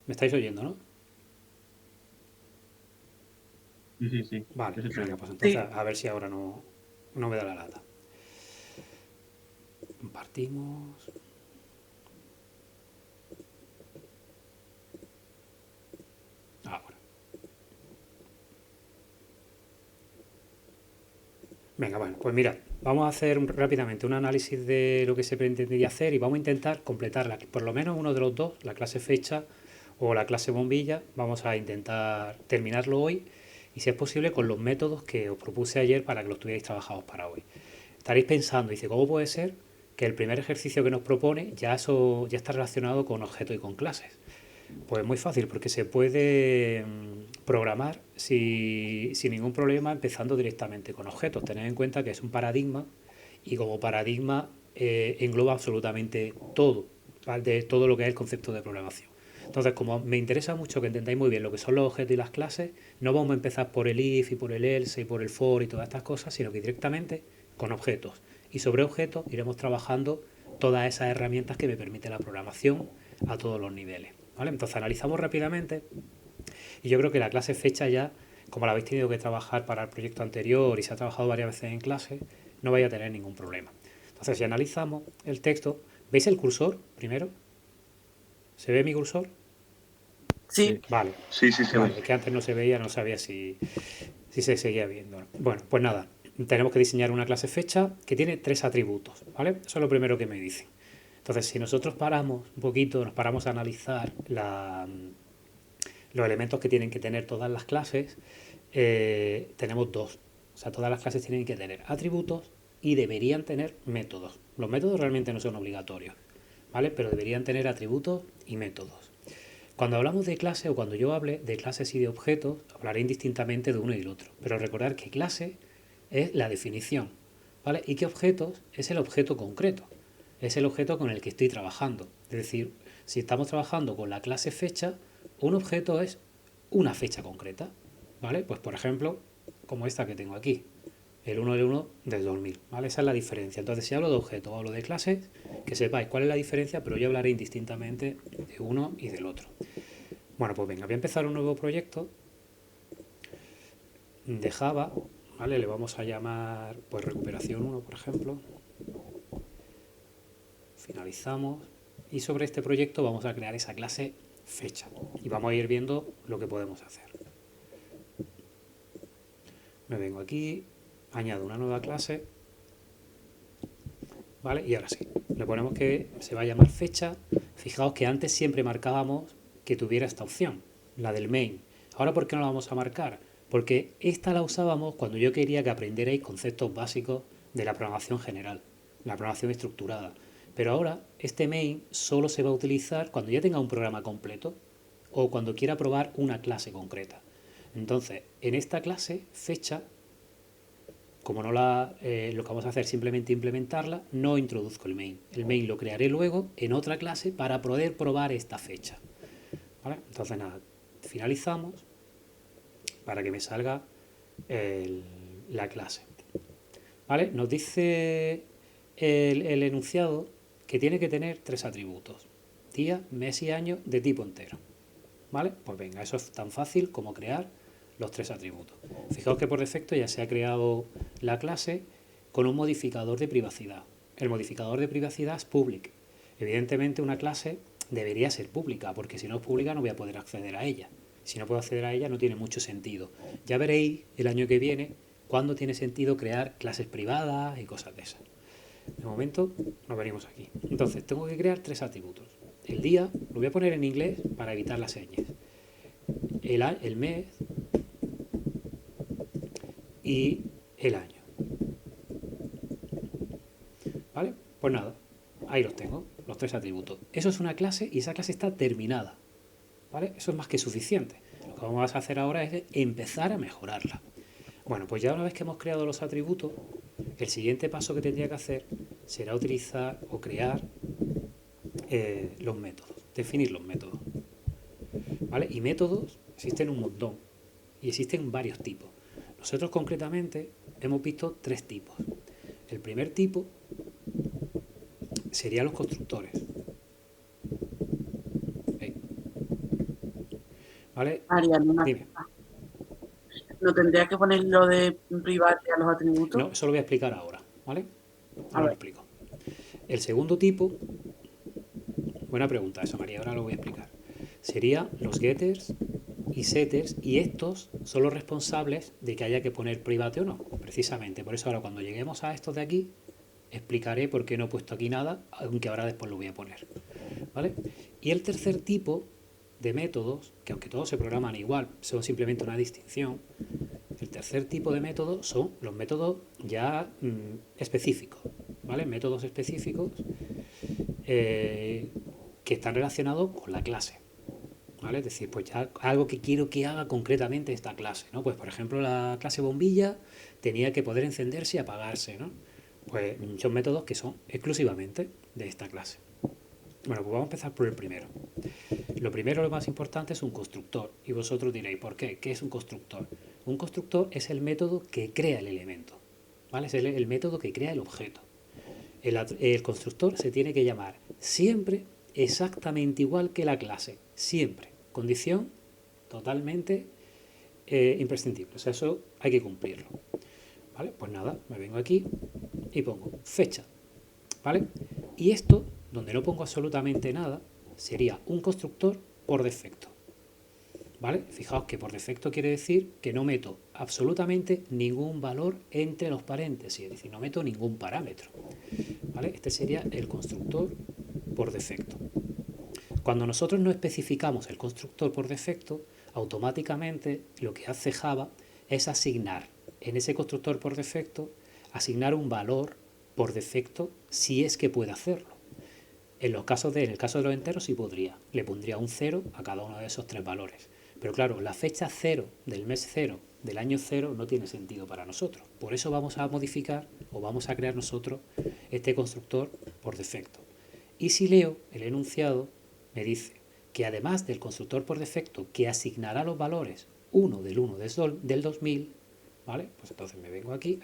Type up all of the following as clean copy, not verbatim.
¿Me estáis oyendo, no? Sí, sí, sí. Vale, Yo sí te venga, oigo. pues entonces Sí, a ver si ahora no me da la lata. Compartimos. Ahora. Venga, bueno, pues mira, vamos a hacer rápidamente un análisis de lo que se pretendería hacer y vamos a intentar completarla. Por lo menos uno de los dos, la clase fecha o la clase bombilla, vamos a intentar terminarlo hoy y si es posible con los métodos que os propuse ayer para que los tuvierais trabajados para hoy. Estaréis pensando, dice, ¿cómo puede ser que el primer ejercicio que nos propone ya está relacionado con objetos y con clases? Pues muy fácil, porque se puede programar sin ningún problema empezando directamente con objetos. Tened en cuenta que es un paradigma y como paradigma engloba absolutamente todo, ¿vale? De todo lo que es el concepto de programación. Entonces, como me interesa mucho que entendáis muy bien lo que son los objetos y las clases, no vamos a empezar por el if y por el else y por el for y todas estas cosas, sino que directamente con objetos. Y sobre objetos iremos trabajando todas esas herramientas que me permite la programación a todos los niveles. ¿Vale? Entonces analizamos rápidamente y yo creo que la clase fecha ya, como la habéis tenido que trabajar para el proyecto anterior y se ha trabajado varias veces en clase, no vais a tener ningún problema. Entonces si analizamos el texto, ¿veis el cursor primero? ¿Se ve mi cursor? sí, Sí, Vale, sí, sí se ve. vale, es que antes no se veía, no sabía si se seguía viendo. Bueno, pues nada, tenemos que diseñar una clase fecha que tiene tres atributos, ¿vale? Eso es lo primero que me dicen. Entonces, si nosotros paramos un poquito, nos paramos a analizar los elementos que tienen que tener todas las clases, tenemos dos. O sea, todas las clases tienen que tener atributos y deberían tener métodos. Los métodos realmente no son obligatorios, ¿vale? Pero deberían tener atributos y métodos. Cuando hablamos de clase o cuando yo hable de clases y de objetos, hablaré indistintamente de uno y del otro. Pero recordar que clase es la definición, ¿vale? Y que objetos es el objeto concreto. Es el objeto con el que estoy trabajando. Es decir, si estamos trabajando con la clase fecha, un objeto es una fecha concreta, ¿vale? Pues por ejemplo, como esta que tengo aquí, el 1 del 1 del 2000, ¿vale? Esa es la diferencia. Entonces, si hablo de objetos o hablo de clases, que sepáis cuál es la diferencia, pero yo hablaré indistintamente de uno y del otro. Bueno, pues venga, voy a empezar un nuevo proyecto de Java, ¿vale? Le vamos a llamar, pues, recuperación 1, por ejemplo. Finalizamos. Y sobre este proyecto vamos a crear esa clase fecha. Y vamos a ir viendo lo que podemos hacer. Me vengo aquí, añado una nueva clase, ¿vale? Y ahora sí, le ponemos que se va a llamar fecha. Fijaos que antes siempre marcábamos que tuviera esta opción, la del main. Ahora, ¿por qué no la vamos a marcar? Porque esta la usábamos cuando yo quería que aprendierais conceptos básicos de la programación general, la programación estructurada. Pero ahora este main solo se va a utilizar cuando ya tenga un programa completo o cuando quiera probar una clase concreta. Entonces, en esta clase, fecha, como no lo que vamos a hacer es simplemente implementarla, no introduzco el main. El main lo crearé luego en otra clase para poder probar esta fecha. ¿Vale? Entonces nada, finalizamos para que me salga la clase. ¿Vale? Nos dice el enunciado que tiene que tener tres atributos. Día, mes y año de tipo entero. ¿Vale? Pues venga, eso es tan fácil como crear los tres atributos. Fijaos que por defecto ya se ha creado la clase con un modificador de privacidad. El modificador de privacidad es public. Evidentemente una clase debería ser pública, porque si no es pública no voy a poder acceder a ella. Si no puedo acceder a ella no tiene mucho sentido. Ya veréis el año que viene cuándo tiene sentido crear clases privadas y cosas de esas. De momento nos venimos aquí. Entonces tengo que crear tres atributos. El día lo voy a poner en inglés para evitar las señas. El mes y el año. ¿Vale? Pues nada, ahí los tengo, los tres atributos. Eso es una clase y esa clase está terminada. ¿Vale? Eso es más que suficiente. Lo que vamos a hacer ahora es empezar a mejorarla. Bueno, pues ya una vez que hemos creado los atributos, el siguiente paso que tendría que hacer será utilizar o crear los métodos, definir los métodos. ¿Vale? Y métodos existen un montón y existen varios tipos. Nosotros concretamente hemos visto tres tipos. El primer tipo serían los constructores. ¿Veis? ¿vale? Mariana, una Dime. cosa. ¿No tendría que poner lo de private a los atributos? No, eso lo voy a explicar ahora, ¿vale? A Ahora lo ver. explico. El segundo tipo, buena pregunta esa, María, ahora lo voy a explicar. Sería los getters y setters, y estos son los responsables de que haya que poner private o no, precisamente. Por eso ahora cuando lleguemos a estos de aquí, explicaré por qué no he puesto aquí nada, aunque ahora después lo voy a poner, ¿vale? Y el tercer tipo de métodos, que aunque todos se programan igual, son simplemente una distinción, el tercer tipo de métodos son los métodos ya específicos, ¿vale? Métodos específicos que están relacionados con la clase, ¿vale? Es decir, pues ya algo que quiero que haga concretamente esta clase, ¿no? Pues por ejemplo la clase bombilla tenía que poder encenderse y apagarse, ¿no? Pues son métodos que son exclusivamente de esta clase. Bueno, pues vamos a empezar por el primero. Lo primero, lo más importante, es un constructor. Y vosotros diréis, ¿por qué? ¿Qué es un constructor? Un constructor es el método que crea el elemento, ¿vale? Es el método que crea el objeto. El constructor se tiene que llamar siempre exactamente igual que la clase. Siempre. Condición totalmente imprescindible. O sea, eso hay que cumplirlo. ¿Vale? Pues nada, me vengo aquí y pongo fecha. ¿Vale? Y esto, donde no pongo absolutamente nada, sería un constructor por defecto. ¿Vale? Fijaos que por defecto quiere decir que no meto absolutamente ningún valor entre los paréntesis, es decir, no meto ningún parámetro. ¿Vale? Este sería el constructor por defecto. Cuando nosotros no especificamos el constructor por defecto, automáticamente lo que hace Java es asignar en ese constructor por defecto, asignar un valor por defecto si es que puede hacerlo. En el caso de los enteros sí podría. Le pondría un 0 a cada uno de esos tres valores. Pero claro, la fecha 0 del mes 0 del año 0 no tiene sentido para nosotros. Por eso vamos a modificar o vamos a crear nosotros este constructor por defecto. Y si leo el enunciado, me dice que además del constructor por defecto que asignará los valores 1 del 2000, ¿vale? Pues entonces me vengo aquí,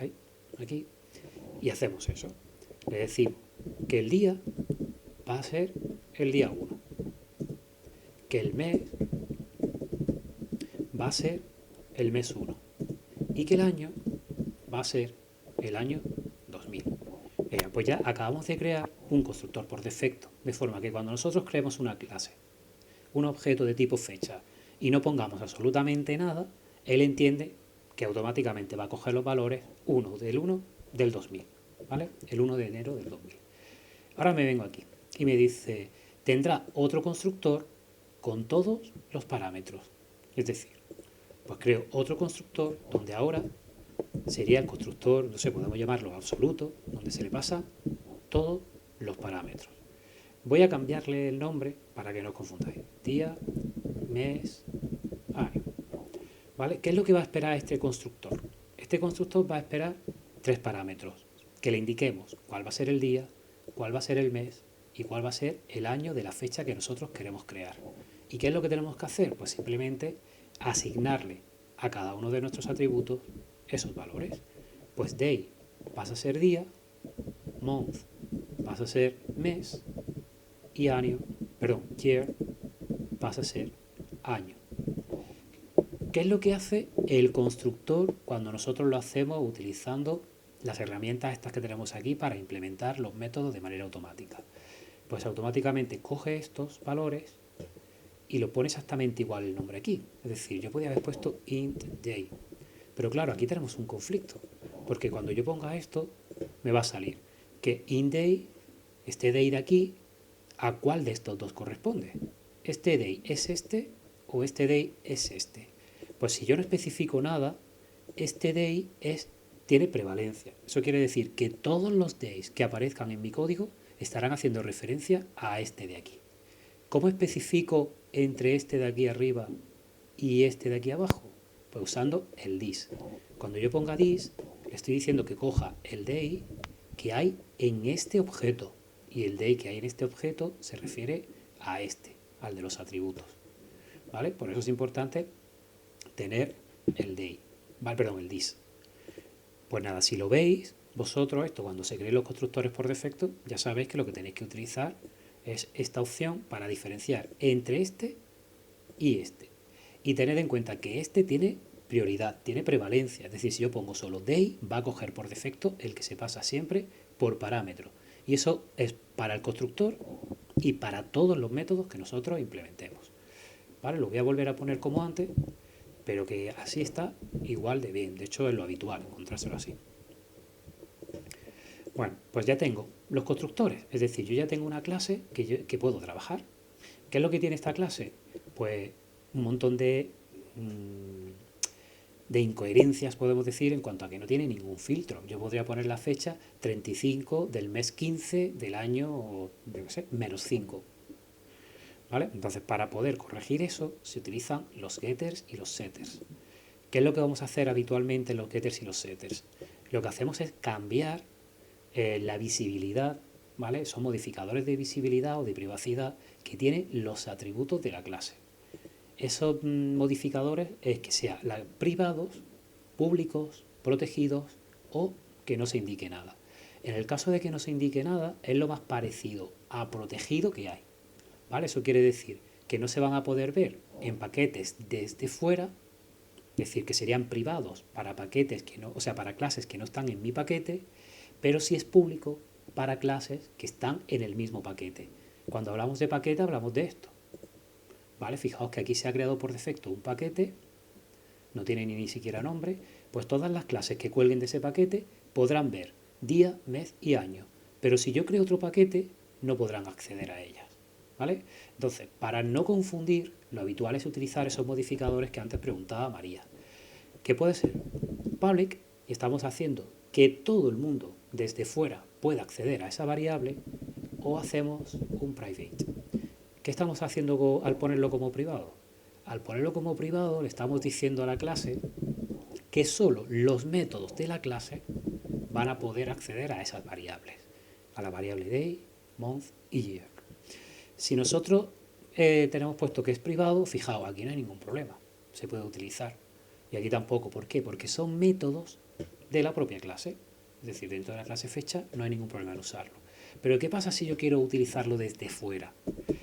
aquí, y hacemos eso. Le decimos que el día va a ser el día 1, que el mes va a ser el mes 1 y que el año va a ser el año 2000. Pues ya acabamos de crear un constructor por defecto, de forma que cuando nosotros creemos una clase, un objeto de tipo fecha, y no pongamos absolutamente nada, él entiende que automáticamente va a coger los valores 1 del 2000, ¿vale? El 1 de enero del 2000. Ahora me vengo aquí y me dice, tendrá otro constructor con todos los parámetros. Es decir, pues creo otro constructor donde ahora sería el constructor, no sé, podemos llamarlo absoluto, donde se le pasa todos los parámetros. Voy a cambiarle el nombre para que no os confundáis. Día, mes, año. ¿Vale? ¿Qué es lo que va a esperar este constructor? Este constructor va a esperar tres parámetros. Que le indiquemos cuál va a ser el día, cuál va a ser el mes y cuál va a ser el año de la fecha que nosotros queremos crear. ¿Y qué es lo que tenemos que hacer? Pues simplemente asignarle a cada uno de nuestros atributos esos valores. Pues day pasa a ser día, month pasa a ser mes y año, year pasa a ser año. ¿Qué es lo que hace el constructor cuando nosotros lo hacemos utilizando las herramientas estas que tenemos aquí para implementar los métodos de manera automática? Pues automáticamente coge estos valores y lo pone exactamente igual el nombre aquí. Es decir, yo podría haber puesto int day. Pero claro, aquí tenemos un conflicto. Porque cuando yo ponga esto, me va a salir que int day, este day de aquí, ¿a cuál de estos dos corresponde? ¿Este day es este o este day es este? Pues si yo no especifico nada, este day tiene prevalencia. Eso quiere decir que todos los days que aparezcan en mi código estarán haciendo referencia a este de aquí. ¿Cómo especifico entre este de aquí arriba y este de aquí abajo? Pues usando el this. Cuando yo ponga this, le estoy diciendo que coja el day que hay en este objeto. Y el day que hay en este objeto se refiere a este, al de los atributos. ¿Vale? Por eso es importante tener el day. ¿Vale? Perdón, el this. Pues nada, si lo veis, vosotros esto cuando se creen los constructores por defecto, ya sabéis que lo que tenéis que utilizar es esta opción para diferenciar entre este y este. Y tened en cuenta que este tiene prioridad, tiene prevalencia. Es decir, si yo pongo solo day, va a coger por defecto el que se pasa siempre por parámetro. Y eso es para el constructor y para todos los métodos que nosotros implementemos. ¿Vale? Lo voy a volver a poner como antes, pero que así está igual de bien. De hecho, es lo habitual encontrárselo así. Bueno, pues ya tengo los constructores. Es decir, yo ya tengo una clase que puedo trabajar. ¿Qué es lo que tiene esta clase? Pues un montón de incoherencias, podemos decir, en cuanto a que no tiene ningún filtro. Yo podría poner la fecha 35 del mes 15 del año, yo qué sé, -5. ¿Vale? Entonces, para poder corregir eso, se utilizan los getters y los setters. ¿Qué es lo que vamos a hacer habitualmente en los getters y los setters? Lo que hacemos es cambiar la visibilidad, ¿vale? Son modificadores de visibilidad o de privacidad que tienen los atributos de la clase. Esos modificadores es que sean privados, públicos, protegidos o que no se indique nada. En el caso de que no se indique nada, es lo más parecido a protegido que hay. ¿Vale? Eso quiere decir que no se van a poder ver en paquetes desde fuera, es decir, que serían privados para paquetes que no, o sea, para clases que no están en mi paquete, pero sí es público para clases que están en el mismo paquete. Cuando hablamos de paquete hablamos de esto. ¿Vale? Fijaos que aquí se ha creado por defecto un paquete, no tiene ni siquiera nombre, pues todas las clases que cuelguen de ese paquete podrán ver día, mes y año. Pero si yo creo otro paquete, no podrán acceder a ellas. ¿Vale? Entonces, para no confundir, lo habitual es utilizar esos modificadores que antes preguntaba María. ¿Qué puede ser? Public, y estamos haciendo que todo el mundo desde fuera pueda acceder a esa variable, o hacemos un private. ¿Qué estamos haciendo al ponerlo como privado? Al ponerlo como privado le estamos diciendo a la clase que solo los métodos de la clase van a poder acceder a esas variables, a la variable day, month y year. Si nosotros tenemos puesto que es privado, fijaos, aquí no hay ningún problema, se puede utilizar. Y aquí tampoco, ¿por qué? Porque son métodos de la propia clase, es decir, dentro de la clase fecha no hay ningún problema en usarlo. Pero ¿qué pasa si yo quiero utilizarlo desde fuera?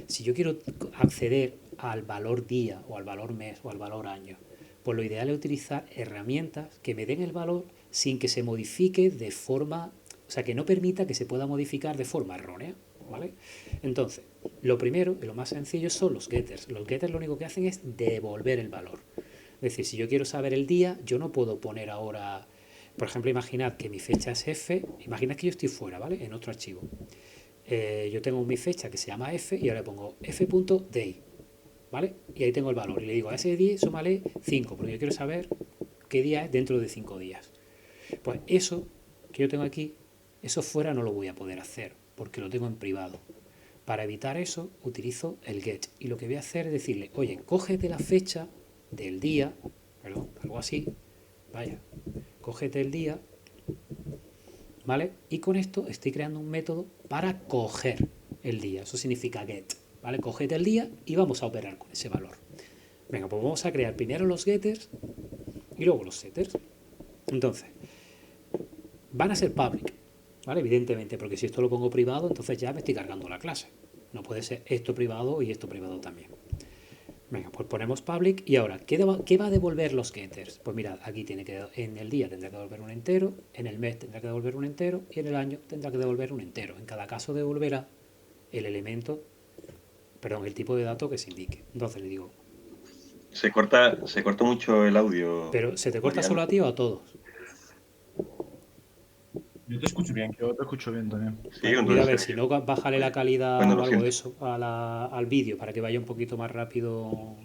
Si yo quiero acceder al valor día o al valor mes o al valor año, pues lo ideal es utilizar herramientas que me den el valor sin que se modifique de forma, o sea, que no permita que se pueda modificar de forma errónea, ¿vale? Entonces, lo primero y lo más sencillo son los getters. Los getters lo único que hacen es devolver el valor. Es decir, si yo quiero saber el día, yo no puedo poner ahora, por ejemplo, imaginad que mi fecha es F, imaginad que yo estoy fuera, ¿vale? En otro archivo. Yo tengo mi fecha que se llama F y ahora le pongo f.day, ¿vale? Y ahí tengo el valor y le digo a ese día súmale 5, porque yo quiero saber qué día es dentro de 5 días. Pues eso que yo tengo aquí, eso fuera no lo voy a poder hacer porque lo tengo en privado. Para evitar eso utilizo el get y lo que voy a hacer es decirle, oye, cógete la fecha del día, perdón, algo así, vaya, cógete el día, ¿vale? Y con esto estoy creando un método para coger el día. Eso significa get, ¿vale? Cógete el día y vamos a operar con ese valor. Venga, pues vamos a crear primero los getters y luego los setters. Entonces, van a ser public, ¿vale? Evidentemente, porque si esto lo pongo privado, entonces ya me estoy cargando la clase. No puede ser esto privado y esto privado también. Venga, pues ponemos public y ahora, ¿qué va a devolver los getters? Pues mirad, aquí tiene que, en el día tendrá que devolver un entero, en el mes tendrá que devolver un entero y en el año tendrá que devolver un entero. En cada caso devolverá el elemento, perdón, el tipo de dato que se indique. Entonces le digo... Se corta mucho el audio. Pero ¿se te corta solo a ti o a todos? Yo te escucho bien. Yo te escucho bien también. Sí, Pues mira, a ver, si no, bájale la calidad Bueno, o algo siento. de eso al vídeo para que vaya un poquito más rápido.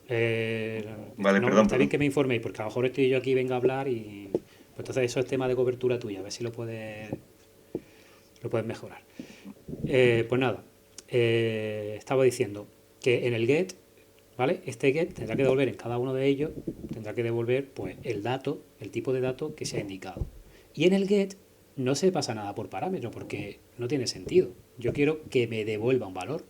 Vale, no, perdón, está bien perdón. que me informéis, porque a lo mejor estoy yo aquí, venga a hablar y... Pues entonces eso es tema de cobertura tuya, a ver si lo puedes mejorar. Pues nada, estaba diciendo que en el get, ¿vale? Este get tendrá que devolver en cada uno de ellos, tendrá que devolver pues el dato, el tipo de dato que se ha indicado. Y en el get no se pasa nada por parámetro porque no tiene sentido. Yo quiero que me devuelva un valor,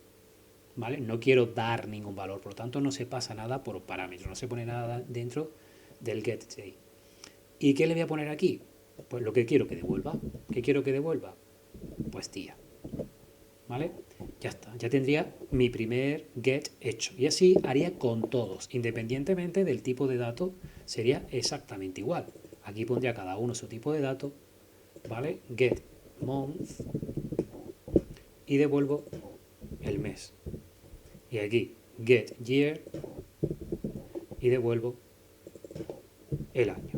¿vale? No quiero dar ningún valor, por lo tanto no se pasa nada por parámetro, no se pone nada dentro del getJ. ¿Y qué le voy a poner aquí? Pues lo que quiero que devuelva. ¿Qué quiero que devuelva? Pues día. ¿vale? Ya está, ya tendría mi primer get hecho. Y así haría con todos, independientemente del tipo de dato, sería exactamente igual. Aquí pondría cada uno su tipo de dato, ¿vale? Get month y devuelvo el mes. Y aquí get year y devuelvo el año,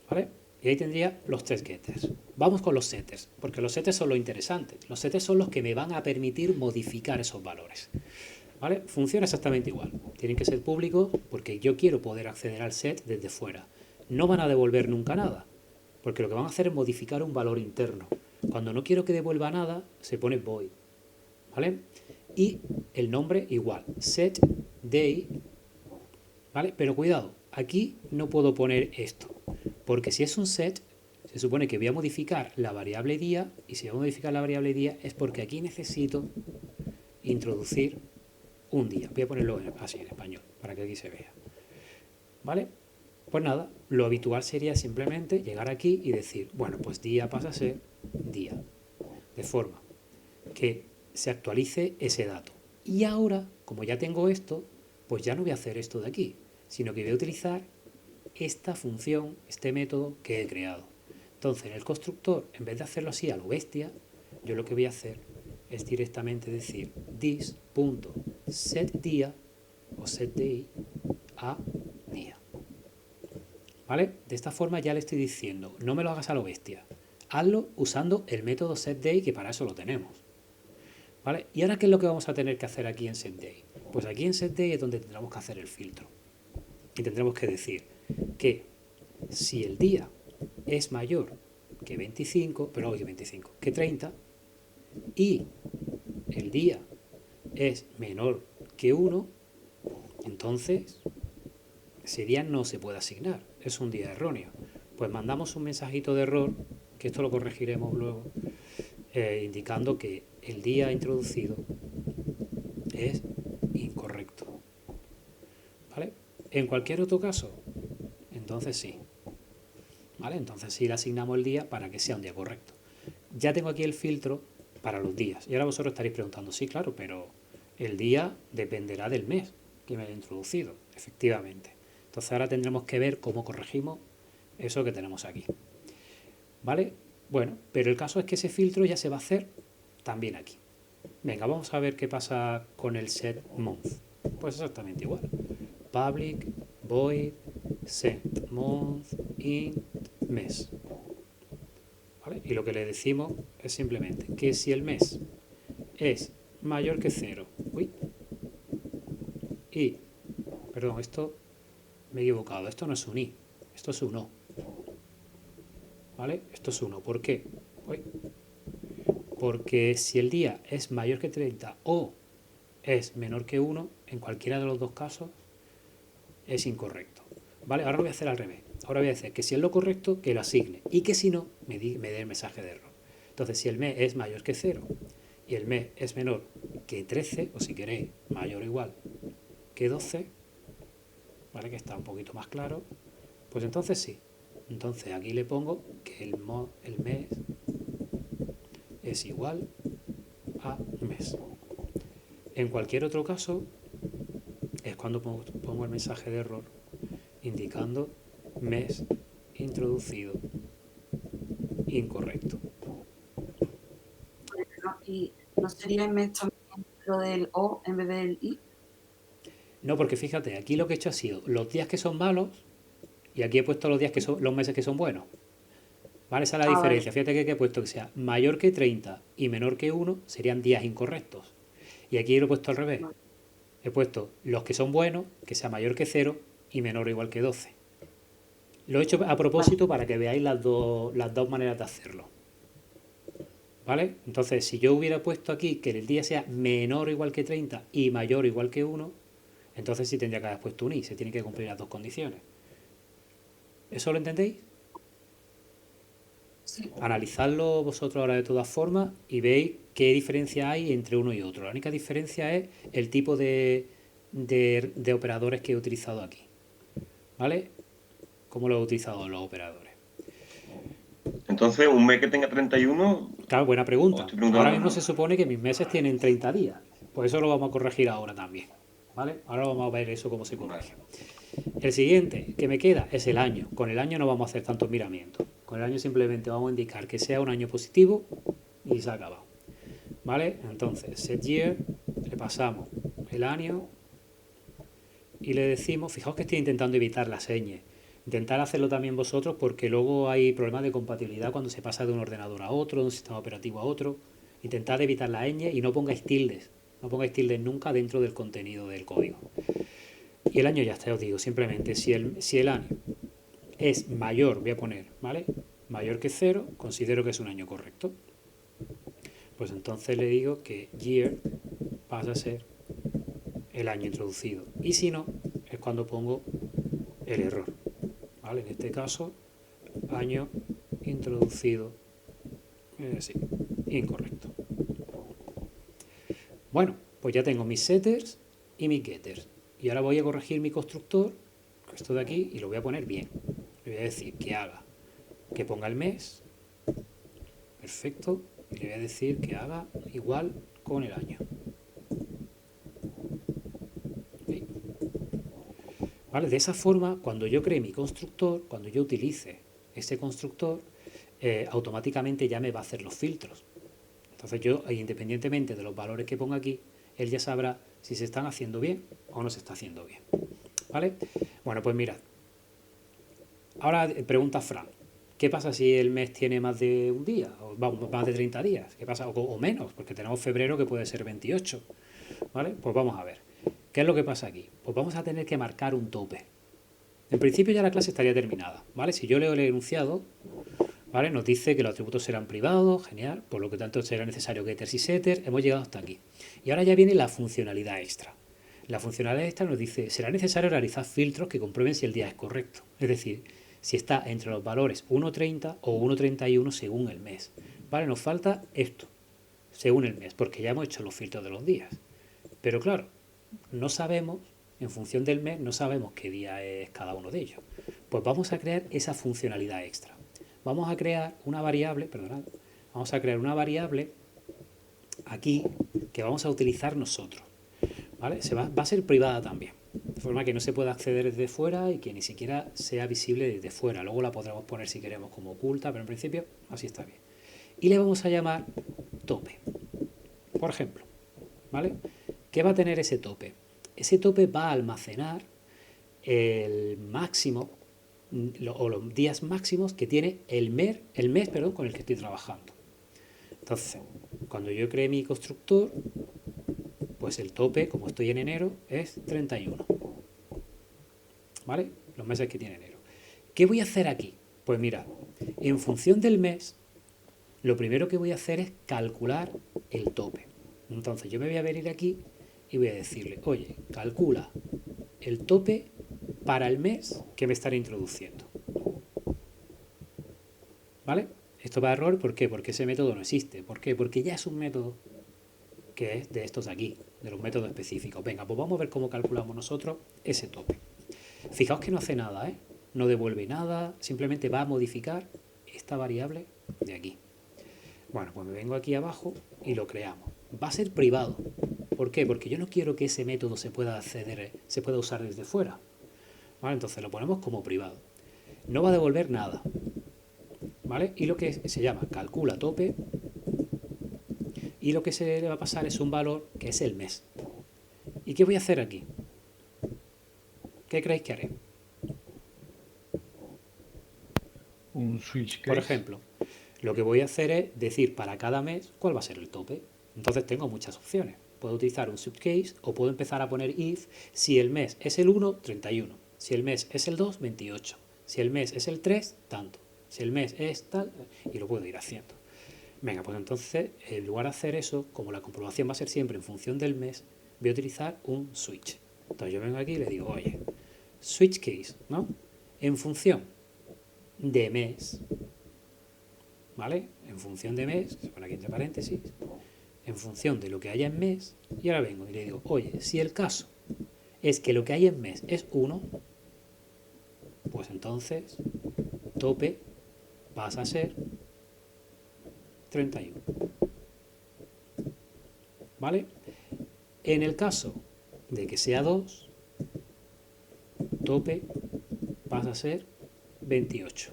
¿vale? Y ahí tendría los tres getters. Vamos con los setters, porque los setters son lo interesante. Los setters son los que me van a permitir modificar esos valores, ¿vale? Funciona exactamente igual. Tienen que ser públicos porque yo quiero poder acceder al set desde fuera. No van a devolver nunca nada, porque lo que van a hacer es modificar un valor interno. Cuando no quiero que devuelva nada, se pone void, ¿vale? Y el nombre igual, set day, ¿vale? Pero cuidado, aquí no puedo poner esto, porque si es un set, se supone que voy a modificar la variable día, y si voy a modificar la variable día es porque aquí necesito introducir un día. Voy a ponerlo así en español, para que aquí se vea, ¿vale? Pues nada, lo habitual sería simplemente llegar aquí y decir, bueno, pues día pasa a ser día, de forma que se actualice ese dato. Y ahora, como ya tengo esto, pues ya no voy a hacer esto de aquí, sino que voy a utilizar esta función, este método que he creado. Entonces, en el constructor, en vez de hacerlo así a lo bestia, yo lo que voy a hacer es directamente decir this.setDía o setDay a día. ¿Vale? De esta forma ya le estoy diciendo, no me lo hagas a lo bestia, hazlo usando el método setDay, que para eso lo tenemos. ¿Vale? ¿Y ahora qué es lo que vamos a tener que hacer aquí en setDay? Pues aquí en setDay es donde tendremos que hacer el filtro. Y tendremos que decir que si el día es mayor que 25, pero que 25, que 30, y el día es menor que 1, entonces ese día no se puede asignar, es un día erróneo. Pues mandamos un mensajito de error, que esto lo corregiremos luego, indicando que el día introducido es incorrecto. ¿Vale? En cualquier otro caso, entonces sí. ¿Vale? Entonces sí le asignamos el día para que sea un día correcto. Ya tengo aquí el filtro para los días. Y ahora vosotros estaréis preguntando, sí, claro, pero el día dependerá del mes que me haya introducido, efectivamente. Entonces ahora tendremos que ver cómo corregimos eso que tenemos aquí. ¿Vale? Bueno, pero el caso es que ese filtro ya se va a hacer también aquí. Venga, vamos a ver qué pasa con el set month. Pues exactamente igual. Public void set month int mes. ¿Vale? Y lo que le decimos es simplemente que si el mes es mayor que 0, y, perdón, esto me he equivocado, esto no es un i, esto es un o. ¿Vale? Esto es 1. ¿Por qué? Porque si el día es mayor que 30 o es menor que 1, en cualquiera de los dos casos es incorrecto. ¿Vale? Ahora lo voy a hacer al revés. Ahora voy a decir que si es lo correcto, que lo asigne. Y que si no, me dé el mensaje de error. Entonces, si el mes es mayor que 0 y el mes es menor que 13, o si queréis, mayor o igual que 12, ¿vale? Que está un poquito más claro, pues entonces sí. Entonces aquí le pongo que el mes es igual a mes. En cualquier otro caso, es cuando pongo el mensaje de error indicando mes introducido incorrecto. ¿Y no sería el mes también lo del O en vez del I? No, porque fíjate, aquí lo que he hecho ha sido los días que son malos y aquí he puesto los días que son los meses que son buenos. ¿Vale? Esa es la diferencia. Vale. Fíjate que he puesto que sea mayor que 30 y menor que 1 serían días incorrectos. Y aquí lo he puesto al revés. Vale. He puesto los que son buenos, que sea mayor que 0 y menor o igual que 12. Lo he hecho a propósito para que veáis las dos maneras de hacerlo. ¿Vale? Entonces, si yo hubiera puesto aquí que el día sea menor o igual que 30 y mayor o igual que 1, entonces sí tendría que haber puesto un i, se tienen que cumplir las dos condiciones. ¿Eso lo entendéis? Sí. Analizadlo vosotros ahora de todas formas y veis qué diferencia hay entre uno y otro. La única diferencia es el tipo de operadores que he utilizado aquí. ¿Vale? ¿Cómo lo he utilizado los operadores? Entonces, un mes que tenga 31, Claro, buena pregunta. estoy preguntando- Ahora mismo se supone que mis meses tienen 30 días. Pues eso lo vamos a corregir ahora también. ¿Vale? Ahora vamos a ver eso cómo se corrige. El siguiente que me queda es el año. Con el año no vamos a hacer tantos miramientos. Con el año simplemente vamos a indicar que sea un año positivo y se ha acabado. ¿Vale? Entonces, set year, le pasamos el año y le decimos, fijaos que estoy intentando evitar las señas. Intentar hacerlo también vosotros porque luego hay problemas de compatibilidad cuando se pasa de un ordenador a otro, de un sistema operativo a otro. Intentad evitar la ñ y no pongáis tildes. No pongáis tildes nunca dentro del contenido del código. Y el año ya está, os digo, simplemente si el año es mayor, voy a poner, ¿vale? Mayor que 0, considero que es un año correcto. Pues entonces le digo que year pasa a ser el año introducido. Y si no, es cuando pongo el error. ¿Vale? En este caso, año introducido, sí, incorrecto. Bueno, pues ya tengo mis setters y mis getters. Y ahora voy a corregir mi constructor, esto de aquí, y lo voy a poner bien. Le voy a decir que ponga el mes, perfecto, y le voy a decir que haga igual con el año. ¿Sí? ¿Vale? De esa forma, cuando yo cree mi constructor, cuando yo utilice ese constructor, automáticamente ya me va a hacer los filtros. Entonces yo, independientemente de los valores que ponga aquí, él ya sabrá si se están haciendo bien o no se está haciendo bien. ¿Vale? Bueno, pues mirad. Ahora pregunta Fran. ¿Qué pasa si el mes tiene más de un día? O vamos, más de 30 días. ¿Qué pasa? O menos, porque tenemos febrero que puede ser 28. ¿Vale? Pues vamos a ver. ¿Qué es lo que pasa aquí? Pues vamos a tener que marcar un tope. En principio ya la clase estaría terminada. ¿Vale? Si yo leo el enunciado, ¿vale? Nos dice que los atributos serán privados, genial, por lo que tanto será necesario getters y setters, hemos llegado hasta aquí. Y ahora ya viene la funcionalidad extra. La funcionalidad extra nos dice, será necesario realizar filtros que comprueben si el día es correcto, es decir, si está entre los valores 1.30 o 1.31 según el mes. ¿Vale? Nos falta esto, según el mes, porque ya hemos hecho los filtros de los días. Pero claro, no sabemos, en función del mes, no sabemos qué día es cada uno de ellos. Pues vamos a crear esa funcionalidad extra. Vamos a crear una variable, perdonad, vamos a crear una variable aquí que vamos a utilizar nosotros. ¿Vale? Va a ser privada también, de forma que no se pueda acceder desde fuera y que ni siquiera sea visible desde fuera. Luego la podremos poner si queremos como oculta, pero en principio así está bien. Y le vamos a llamar tope, por ejemplo. ¿Vale? ¿Qué va a tener ese tope? Ese tope va a almacenar el máximo o los días máximos que tiene el mes con el que estoy trabajando. Entonces, cuando yo creé mi constructor, pues el tope, como estoy en enero, es 31. ¿Vale? Los meses que tiene enero. ¿Qué voy a hacer aquí? Pues mirad, en función del mes, lo primero que voy a hacer es calcular el tope. Entonces yo me voy a venir aquí y voy a decirle, oye, calcula el tope para el mes que me estaré introduciendo. ¿Vale? Esto va a error, ¿por qué? Porque ese método no existe. ¿Por qué? Porque ya es un método que es de estos de aquí, de los métodos específicos. Venga, pues vamos a ver cómo calculamos nosotros ese tope. Fijaos que no hace nada, ¿eh? No devuelve nada, simplemente va a modificar esta variable de aquí. Bueno, pues me vengo aquí abajo y lo creamos. Va a ser privado. ¿Por qué? Porque yo no quiero que ese método se pueda usar desde fuera. ¿Vale? Entonces lo ponemos como privado. No va a devolver nada. ¿Vale? Y lo que se llama calcula tope. Y lo que se le va a pasar es un valor que es el mes. ¿Y qué voy a hacer aquí? ¿Qué creéis que haré? Un switch case. Por ejemplo, lo que voy a hacer es decir para cada mes cuál va a ser el tope. Entonces tengo muchas opciones. Puedo utilizar un subcase o puedo empezar a poner if si el mes es el 1, 31. Si el mes es el 2, 28. Si el mes es el 3, tanto. Si el mes es tal, y lo puedo ir haciendo. Venga, pues entonces, en lugar de hacer eso, como la comprobación va a ser siempre en función del mes, voy a utilizar un switch. Entonces yo vengo aquí y le digo, oye, switch case, ¿no? En función de mes, ¿vale? En función de mes, se pone aquí entre paréntesis, en función de lo que haya en mes, y ahora vengo y le digo, oye, si el caso es que lo que hay en mes es 1, pues entonces tope pasa a ser 31. ¿Vale? En el caso de que sea 2, tope pasa a ser 28.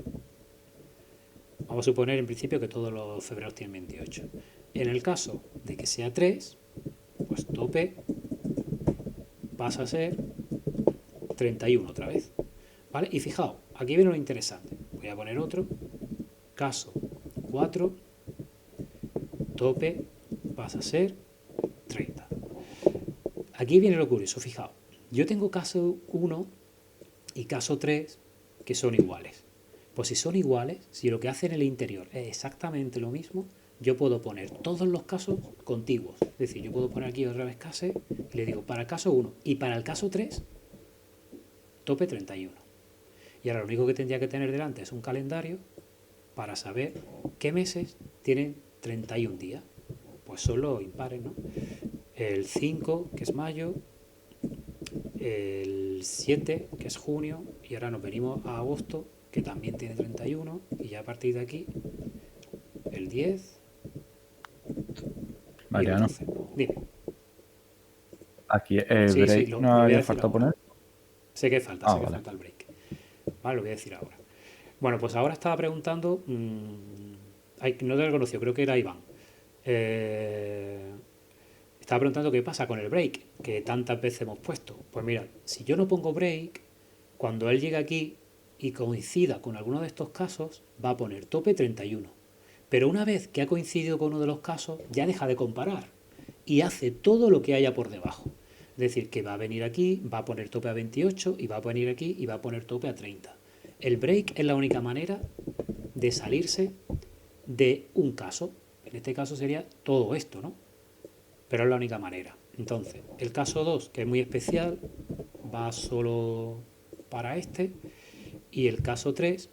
Vamos a suponer en principio que todos los febreros tienen 28. En el caso de que sea 3, pues tope pasa a ser 31 otra vez. ¿Vale? Y fijaos, aquí viene lo interesante. Voy a poner otro. Caso 4, tope pasa a ser 30. Aquí viene lo curioso, fijaos. Yo tengo caso 1 y caso 3 que son iguales. Pues si son iguales, si lo que hace en el interior es exactamente lo mismo, yo puedo poner todos los casos contiguos. Es decir, yo puedo poner aquí otra vez case y le digo para el caso 1 y para el caso 3, tope 31. Y ahora lo único que tendría que tener delante es un calendario para saber qué meses tienen 31 días. Pues son los impares, ¿no? El 5, que es mayo, el 7, que es junio, y ahora nos venimos a agosto, que también tiene 31, y ya a partir de aquí, el 10 y el Mariano, 12. Dime. aquí Sí, break lo no voy a había decir falta ahora. poner. Sé que falta, Ah, sé que vale. falta el break. Vale, lo voy a decir ahora. Bueno, pues ahora estaba preguntando, no te lo conoció, creo que era Iván. Estaba preguntando qué pasa con el break, que tantas veces hemos puesto. Pues mira, si yo no pongo break, cuando él llegue aquí y coincida con alguno de estos casos, va a poner tope 31. Pero una vez que ha coincidido con uno de los casos, ya deja de comparar y hace todo lo que haya por debajo. Es decir, que va a venir aquí, va a poner tope a 28 y va a venir aquí y va a poner tope a 30. El break es la única manera de salirse de un caso. En este caso sería todo esto, ¿no? Pero es la única manera. Entonces, el caso 2, que es muy especial, va solo para este. Y el caso 3,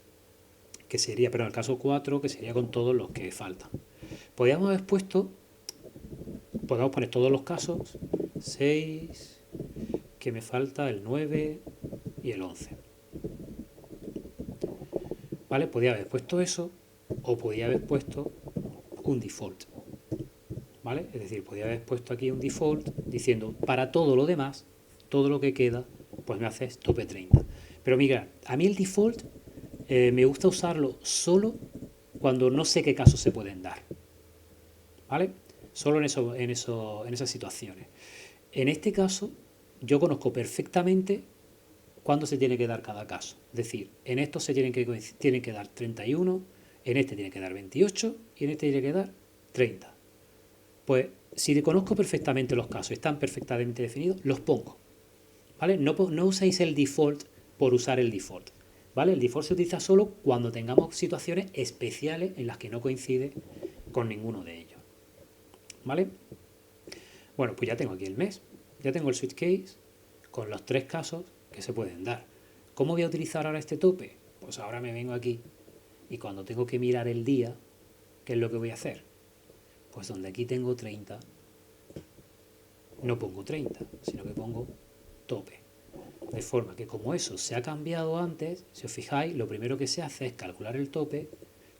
que sería, perdón, el caso 4, que sería con todos los que faltan. Podríamos haber puesto, podemos poner todos los casos, 6, que me falta el 9 y el 11. ¿Vale? Podría haber puesto eso, o podría haber puesto un default. ¿Vale? Es decir, podría haber puesto aquí un default diciendo para todo lo demás, todo lo que queda, pues me haces tope 30. Pero mira, a mí el default me gusta usarlo solo cuando no sé qué casos se pueden dar. ¿Vale? Solo en esas situaciones. En este caso, yo conozco perfectamente cuándo se tiene que dar cada caso. Es decir, en estos tienen que dar 31, en este tiene que dar 28 y en este tiene que dar 30. Pues si conozco perfectamente los casos, están perfectamente definidos, los pongo. ¿Vale? No uséis el default por usar el default. ¿Vale? El default se utiliza solo cuando tengamos situaciones especiales en las que no coincide con ninguno de ellos. ¿Vale? Bueno, pues ya tengo aquí el mes. Ya tengo el switch case con los 3 casos que se pueden dar. ¿Cómo voy a utilizar ahora este tope? Pues ahora me vengo aquí y cuando tengo que mirar el día, ¿qué es lo que voy a hacer? Pues donde aquí tengo 30, no pongo 30, sino que pongo tope. De forma que como eso se ha cambiado antes, si os fijáis, lo primero que se hace es calcular el tope.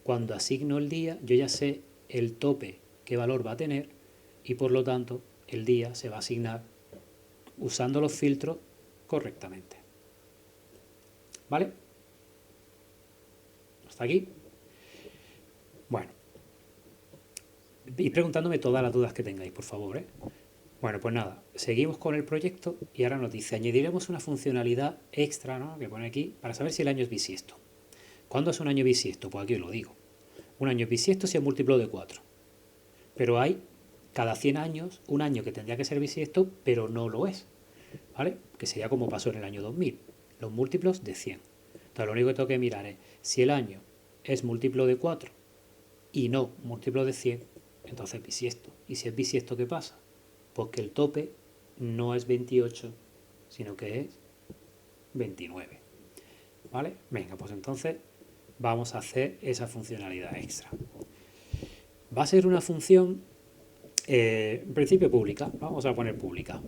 Cuando asigno el día, yo ya sé el tope, qué valor va a tener, y por lo tanto el día se va a asignar usando los filtros correctamente. ¿Vale? ¿Hasta aquí? Bueno. Y preguntándome todas las dudas que tengáis, por favor, ¿eh? Bueno, pues nada, seguimos con el proyecto y ahora nos dice, añadiremos una funcionalidad extra, ¿no?, que pone aquí, para saber si el año es bisiesto. ¿Cuándo es un año bisiesto? Pues aquí os lo digo. Un año es bisiesto si es múltiplo de 4. Pero hay, cada 100 años, un año que tendría que ser bisiesto, pero no lo es. ¿Vale? Que sería como pasó en el año 2000. Los múltiplos de 100. Entonces lo único que tengo que mirar es, si el año es múltiplo de 4 y no múltiplo de 100, entonces es bisiesto. ¿Y si es bisiesto, qué pasa? Pues que el tope no es 28, sino que es 29. ¿Vale? Venga, pues entonces vamos a hacer esa funcionalidad extra. Va a ser una función, en principio pública. Vamos a poner pública.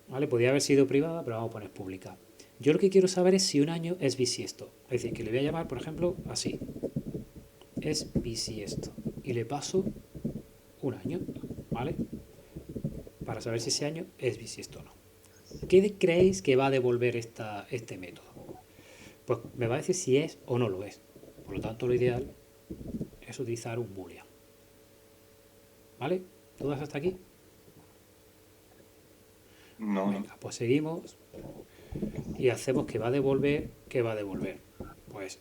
¿Vale? Podría haber sido privada, pero vamos a poner pública. Yo lo que quiero saber es si un año es bisiesto. Es decir, que le voy a llamar, por ejemplo, así. Es bisiesto. y le paso un año, ¿vale? Para saber si ese año es bisiesto o no. ¿Qué creéis que va a devolver este método? Pues me va a decir si es o no lo es. Por lo tanto, lo ideal es utilizar un boolean. ¿Vale? ¿Dudas hasta aquí? No, no. Venga, pues seguimos y hacemos que va a devolver. ¿Qué va a devolver? Pues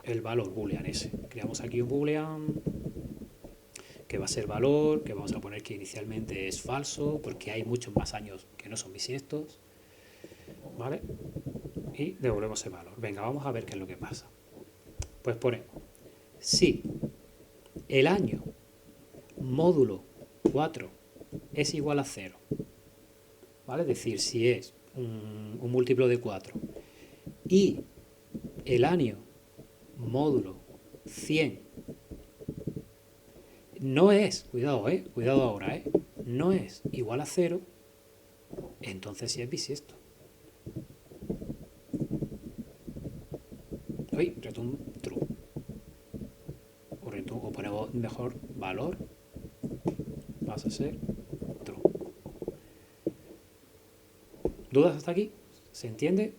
el valor boolean ese. Creamos aquí un boolean que va a ser valor, que vamos a poner que inicialmente es falso, porque hay muchos más años que no son bisiestos, ¿vale? Y devolvemos ese valor. Venga, vamos a ver qué es lo que pasa. Pues ponemos, si el año módulo 4 es igual a 0, ¿vale? Es decir, si es un múltiplo de 4 y el año módulo 100 no es, cuidado ahora, no es igual a 0, entonces sí es bisiesto. Return true. O ponemos mejor valor, pasa a ser true. ¿Dudas hasta aquí? ¿Se entiende?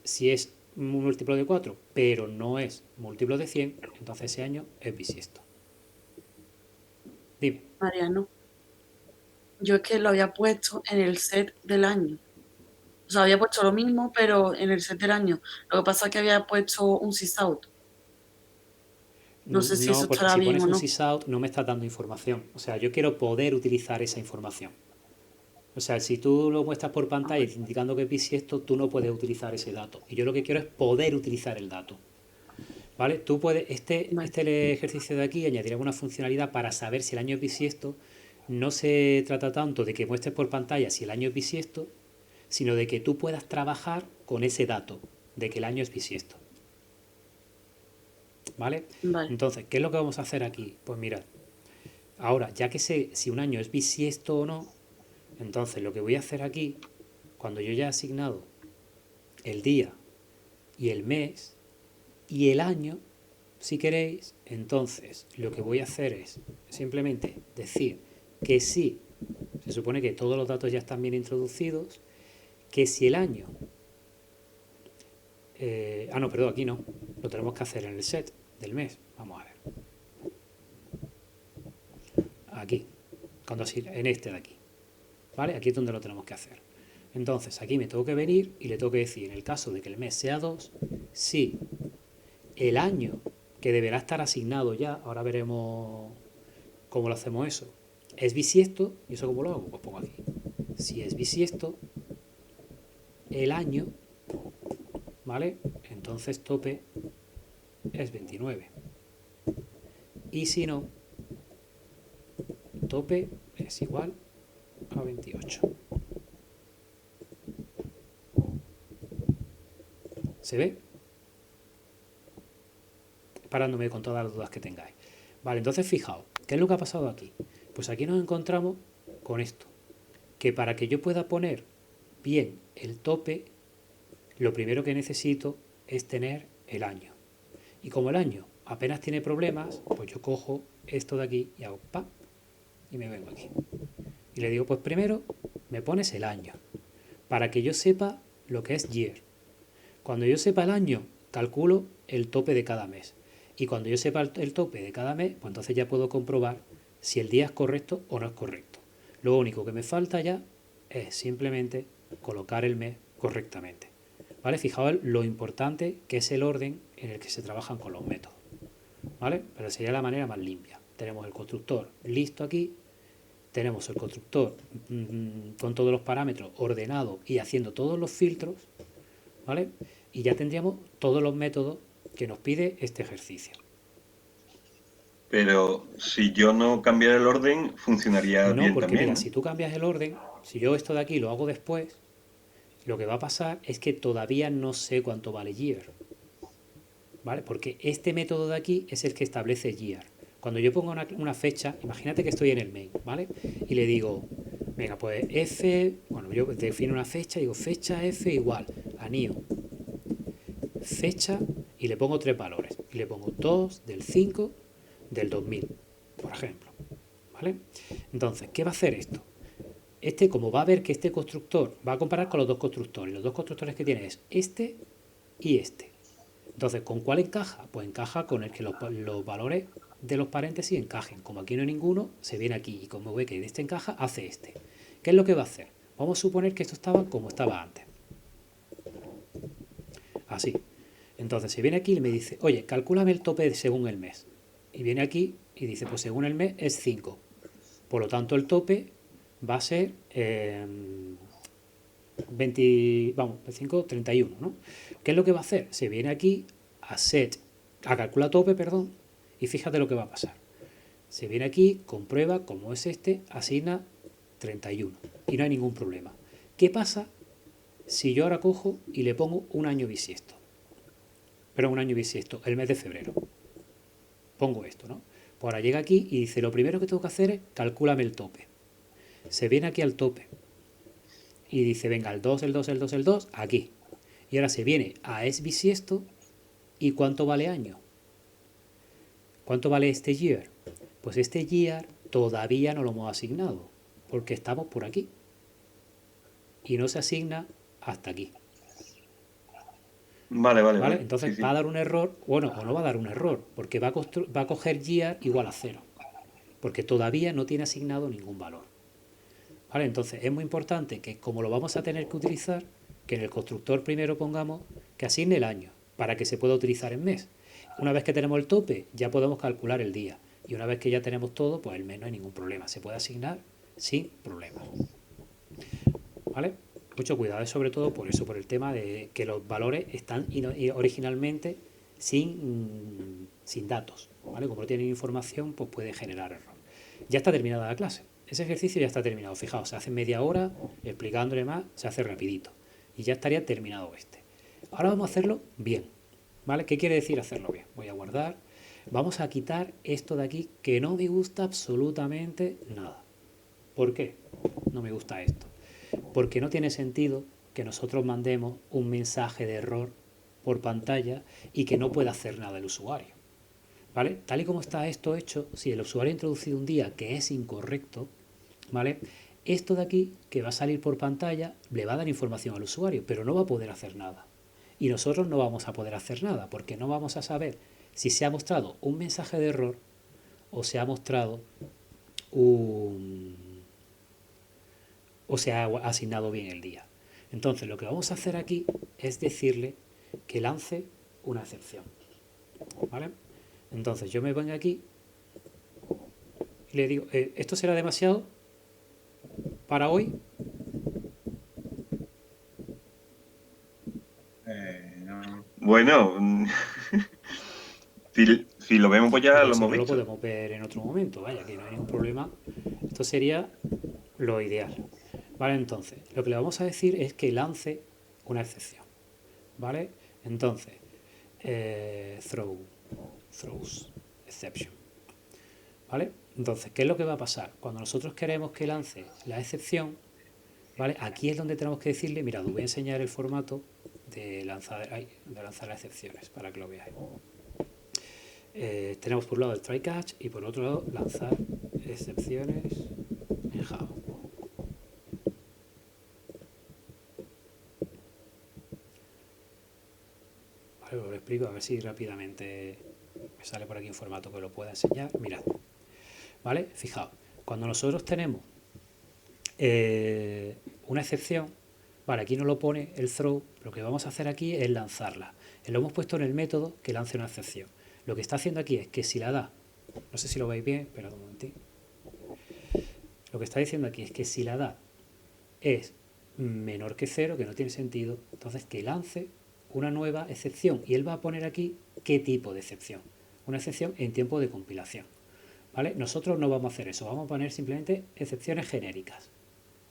Si es un múltiplo de 4, pero no es múltiplo de 100, entonces ese año es bisiesto. Dime. Mariano, yo es que lo había puesto en el set del año. O sea, había puesto lo mismo, pero en el set del año. Lo que pasa es que había puesto un sysout. No sé si eso porque estará si bien pones o un no. sysout no me estás dando información. O sea, yo quiero poder utilizar esa información. O sea, si tú lo muestras por pantalla indicando que es bisiesto, tú no puedes utilizar ese dato. Y yo lo que quiero es poder utilizar el dato. ¿Vale? Tú puedes, este ejercicio de aquí añadir alguna funcionalidad para saber si el año es bisiesto. No se trata tanto de que muestres por pantalla si el año es bisiesto, sino de que tú puedas trabajar con ese dato de que el año es bisiesto. ¿Vale? Vale. Entonces, ¿qué es lo que vamos a hacer aquí? Pues mirad, ahora, ya que sé si un año es bisiesto o no, entonces lo que voy a hacer aquí, cuando yo ya he asignado el día y el mes y el año, si queréis, entonces lo que voy a hacer es simplemente decir que sí, se supone que todos los datos ya están bien introducidos, que si el año... no, perdón, aquí no, lo tenemos que hacer en el set del mes. Vamos a ver. Aquí, en este de aquí. ¿Vale? Aquí es donde lo tenemos que hacer. Entonces, aquí me tengo que venir y le tengo que decir, en el caso de que el mes sea 2, si el año que deberá estar asignado ya, ahora veremos cómo lo hacemos eso, es bisiesto, ¿y eso cómo lo hago? Pues pongo aquí. Si es bisiesto, el año, ¿vale? Entonces tope es 29. Y si no, tope es igual a 28. ¿Se ve? Parándome con todas las dudas que tengáis. Vale, entonces fijaos, ¿qué es lo que ha pasado aquí? Pues aquí nos encontramos con esto, que para que yo pueda poner bien el tope, lo primero que necesito es tener el año. Y como el año apenas tiene problemas, pues yo cojo esto de aquí y hago ¡pam! Y me vengo aquí. Y le digo, pues primero me pones el año, para que yo sepa lo que es year. Cuando yo sepa el año, calculo el tope de cada mes. Y cuando yo sepa el tope de cada mes, pues entonces ya puedo comprobar si el día es correcto o no es correcto. Lo único que me falta ya es simplemente colocar el mes correctamente. ¿Vale? Fijaos lo importante que es el orden en el que se trabajan con los métodos. ¿Vale? Pero sería la manera más limpia. Tenemos el constructor listo aquí, tenemos el constructor con todos los parámetros ordenado y haciendo todos los filtros, ¿vale? Y ya tendríamos todos los métodos que nos pide este ejercicio. Pero si yo no cambiara el orden, funcionaría No, bien porque también, mira, ¿no? si tú cambias el orden, si yo esto de aquí lo hago después, lo que va a pasar es que todavía no sé cuánto vale year, ¿vale? Porque este método de aquí es el que establece year. Cuando yo pongo una fecha, imagínate que estoy en el main, ¿vale? Y le digo, venga, pues f, bueno, yo defino una fecha, digo fecha f igual a new fecha y le pongo 3 valores. Y le pongo 2 del 5 del 2000, por ejemplo. ¿Vale? Entonces, ¿qué va a hacer esto? Este, como va a ver que este constructor va a comparar con los dos constructores. Los dos constructores que tiene es este y este. Entonces, ¿con cuál encaja? Pues encaja con el que los valores de los paréntesis encajen. Como aquí no hay ninguno, se viene aquí. Y como ve que de este encaja, hace este. ¿Qué es lo que va a hacer? Vamos a suponer que esto estaba como estaba antes. Así. Entonces, se viene aquí y me dice, oye, calcúlame el tope según el mes. Y viene aquí y dice, pues según el mes es 5. Por lo tanto, el tope va a ser 31, ¿no? ¿Qué es lo que va a hacer? Se viene aquí a calcular tope, perdón, y fíjate lo que va a pasar. Se viene aquí, comprueba, como es este, asigna 31 y no hay ningún problema. ¿Qué pasa si yo ahora cojo y le pongo un año bisiesto? Pero un año bisiesto, el mes de febrero. Pongo esto, ¿no? Pues ahora llega aquí y dice, lo primero que tengo que hacer es calcúlame el tope. Se viene aquí al tope y dice, venga, el 2, el 2, el 2, el 2, aquí. Y ahora se viene a es bisiesto y ¿cuánto vale año? ¿Cuánto vale este year? Pues este year todavía no lo hemos asignado porque estamos por aquí y no se asigna hasta aquí. Vale. Entonces Sí. va a dar un error, bueno, o no va a dar un error, porque va a coger year igual a 0, porque todavía no tiene asignado ningún valor. ¿Vale? Entonces es muy importante que como lo vamos a tener que utilizar, que en el constructor primero pongamos que asigne el año, para que se pueda utilizar en mes. Una vez que tenemos el tope, ya podemos calcular el día. Y una vez que ya tenemos todo, pues el mes no hay ningún problema. Se puede asignar sin problemas. ¿Vale? Mucho cuidado, sobre todo por eso, por el tema de que los valores están originalmente sin datos. ¿Vale? Como no tienen información, pues puede generar error. Ya está terminada la clase. Ese ejercicio ya está terminado. Fijaos, se hace media hora explicándole más, se hace rapidito. Y ya estaría terminado este. Ahora vamos a hacerlo bien. ¿Vale? ¿Qué quiere decir hacerlo bien? Voy a guardar. Vamos a quitar esto de aquí que no me gusta absolutamente nada. ¿Por qué no me gusta esto? Porque no tiene sentido que nosotros mandemos un mensaje de error por pantalla y que no pueda hacer nada el usuario. ¿Vale? Tal y como está esto hecho, si el usuario ha introducido un día que es incorrecto, ¿vale? Esto de aquí que va a salir por pantalla le va a dar información al usuario, pero no va a poder hacer nada. Y nosotros no vamos a poder hacer nada porque no vamos a saber si se ha mostrado un mensaje de error o se ha mostrado o se ha asignado bien el día. Entonces lo que vamos a hacer aquí es decirle que lance una excepción. ¿Vale? Entonces yo me vengo aquí y le digo, ¿esto será demasiado para hoy? No. Bueno, si lo vemos, pues ya Pues lo si hemos no lo visto. podemos ver en otro momento, vaya, que no hay ningún problema. Esto sería lo ideal. Vale, entonces, lo que le vamos a decir es que lance una excepción. ¿Vale? Entonces, throws exception. ¿Vale? Entonces, ¿qué es lo que va a pasar? Cuando nosotros queremos que lance la excepción, ¿vale? Aquí es donde tenemos que decirle, mirad, os voy a enseñar el formato de lanzar las excepciones para que lo veáis. Tenemos por un lado el try catch y por otro lado lanzar excepciones en Java. Vale, os lo explico a ver si rápidamente me sale por aquí un formato que lo pueda enseñar. Mirad, ¿vale? Fijaos, cuando nosotros tenemos una excepción, vale, aquí nos lo pone el throw, lo que vamos a hacer aquí es lanzarla. Lo hemos puesto en el método que lance una excepción. Lo que está haciendo aquí es que si la da, no sé si lo veis bien, esperad un momentito. Lo que está diciendo aquí es que si la da es menor que 0, que no tiene sentido, entonces que lance una nueva excepción. Y él va a poner aquí qué tipo de excepción. Una excepción en tiempo de compilación. ¿Vale? Nosotros no vamos a hacer eso, vamos a poner simplemente excepciones genéricas.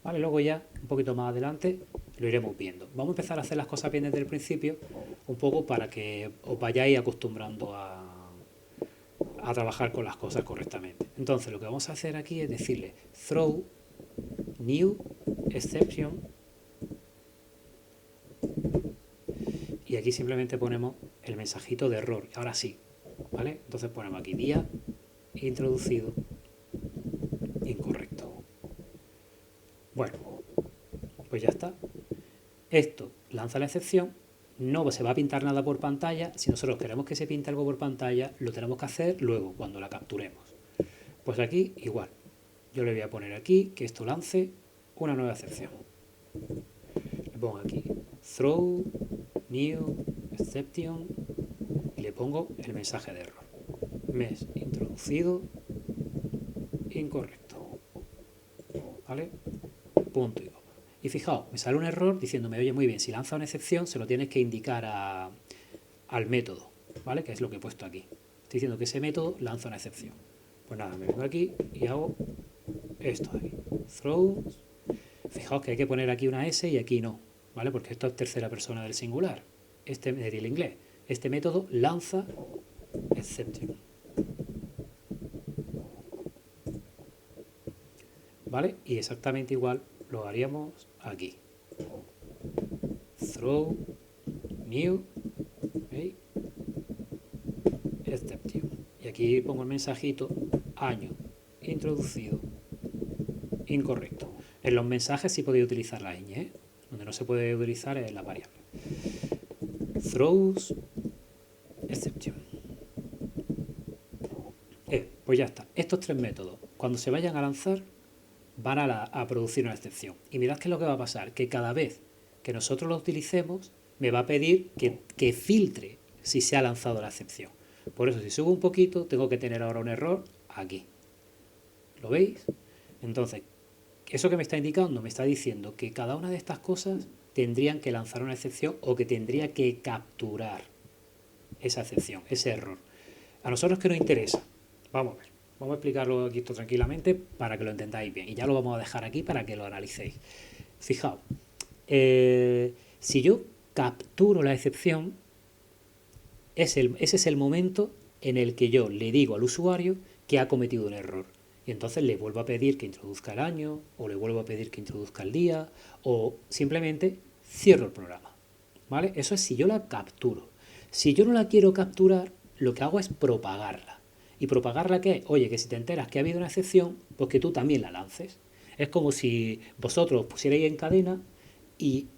¿Vale? Luego ya, un poquito más adelante, lo iremos viendo. Vamos a empezar a hacer las cosas bien desde el principio, un poco para que os vayáis acostumbrando a trabajar con las cosas correctamente. Entonces, lo que vamos a hacer aquí es decirle throw new exception y aquí simplemente ponemos el mensajito de error. Ahora sí, ¿vale? Entonces ponemos aquí día introducido, incorrecto. Bueno, pues ya está. Esto lanza la excepción, no se va a pintar nada por pantalla. Si nosotros queremos que se pinte algo por pantalla, lo tenemos que hacer luego, cuando la capturemos. Pues aquí igual. Yo le voy a poner aquí que esto lance una nueva excepción. Le pongo aquí throw new exception y le pongo el mensaje de error. Mes introducido incorrecto. ¿Vale? Punto y coma. Y fijaos, me sale un error diciéndome, oye, muy bien, si lanza una excepción se lo tienes que indicar al método, ¿vale? Que es lo que he puesto aquí. Estoy diciendo que ese método lanza una excepción. Pues nada, me vengo aquí y hago esto de aquí. Throw. Fijaos que hay que poner aquí una S y aquí no, ¿vale? Porque esto es tercera persona del singular. Del inglés. Este método lanza exception. ¿Vale? Y exactamente igual lo haríamos aquí. Throw new exception. Y aquí pongo el mensajito año introducido incorrecto. En los mensajes sí podéis utilizar la ñ, ¿eh? Donde no se puede utilizar es la variable. Throws exception. Pues ya está. Estos tres métodos, cuando se vayan a lanzar, van a producir una excepción. Y mirad qué es lo que va a pasar, que cada vez que nosotros lo utilicemos, me va a pedir que filtre si se ha lanzado la excepción. Por eso, si subo un poquito, tengo que tener ahora un error aquí. ¿Lo veis? Entonces, eso que me está indicando, me está diciendo que cada una de estas cosas tendrían que lanzar una excepción o que tendría que capturar esa excepción, ese error. A nosotros que nos interesa. Vamos a ver. Vamos a explicarlo aquí esto tranquilamente para que lo entendáis bien. Y ya lo vamos a dejar aquí para que lo analicéis. Fijaos, si yo capturo la excepción, ese es el momento en el que yo le digo al usuario que ha cometido un error. Y entonces le vuelvo a pedir que introduzca el año, o le vuelvo a pedir que introduzca el día, o simplemente cierro el programa. ¿Vale? Eso es si yo la capturo. Si yo no la quiero capturar, lo que hago es propagarla. ¿Y propagarla qué es? Oye, que si te enteras que ha habido una excepción, pues que tú también la lances. Es como si vosotros pusierais en cadena y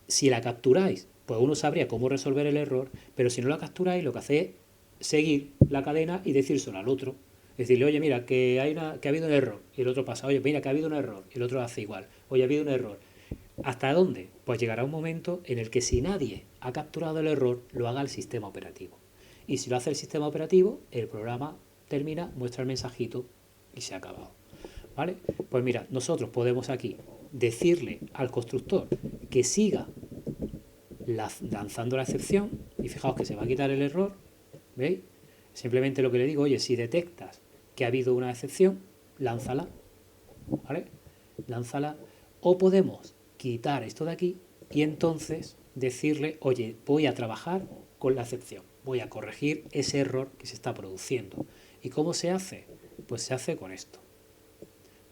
si la capturáis, pues uno sabría cómo resolver el error, pero si no la capturáis, lo que hacéis es seguir la cadena y decírselo al otro. Decirle, oye, mira, que ha habido un error. Y el otro pasa, oye, mira, que ha habido un error. Y el otro hace igual. Oye, ha habido un error. ¿Hasta dónde? Pues llegará un momento en el que si nadie ha capturado el error, lo haga el sistema operativo. Y si lo hace el sistema operativo, el programa termina, muestra el mensajito y se ha acabado. ¿Vale? Pues mira, nosotros podemos aquí decirle al constructor que siga lanzando la excepción y fijaos que se va a quitar el error. ¿Veis? Simplemente lo que le digo, oye, si detectas que ha habido una excepción, lánzala. ¿Vale? Lánzala. O podemos quitar esto de aquí y entonces decirle, oye, voy a trabajar con la excepción. Voy a corregir ese error que se está produciendo. ¿Y cómo se hace? Pues se hace con esto.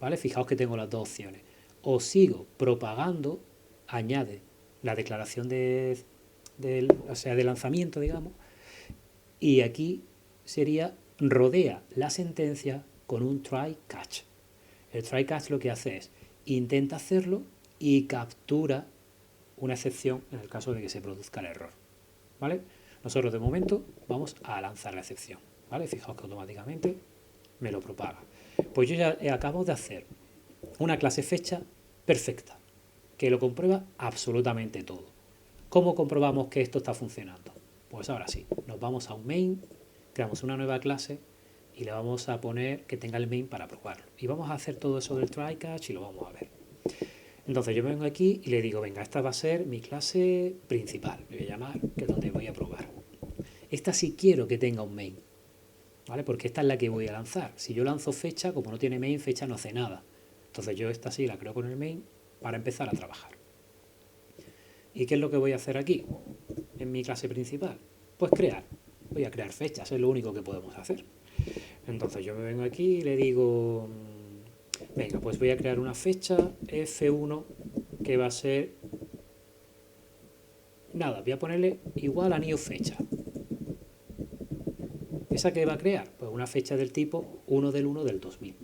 ¿Vale? Fijaos que tengo las dos opciones. O sigo propagando, añade la declaración de lanzamiento, digamos, y aquí sería rodea la sentencia con un try catch. El try catch lo que hace es intenta hacerlo y captura una excepción en el caso de que se produzca el error. ¿Vale? Nosotros de momento vamos a lanzar la excepción. ¿Vale? Fijaos que automáticamente me lo propaga. Pues yo ya acabo de hacer una clase fecha perfecta, que lo comprueba absolutamente todo. ¿Cómo comprobamos que esto está funcionando? Pues ahora sí, nos vamos a un main, creamos una nueva clase y le vamos a poner que tenga el main para probarlo. Y vamos a hacer todo eso del try catch y lo vamos a ver. Entonces yo vengo aquí y le digo, venga, esta va a ser mi clase principal, le voy a llamar, que es donde voy a probar. Esta sí quiero que tenga un main, ¿vale? Porque esta es la que voy a lanzar. Si yo lanzo fecha, como no tiene main, fecha no hace nada. Entonces yo esta sí la creo con el main para empezar a trabajar. ¿Y qué es lo que voy a hacer aquí, en mi clase principal? Pues crear. Voy a crear fechas, es lo único que podemos hacer. Entonces yo me vengo aquí y le digo, venga, pues voy a crear una fecha F1 que va a ser, nada, voy a ponerle igual a new fecha. ¿Esa qué va a crear? Pues una fecha del tipo 1 del 1 del 2000.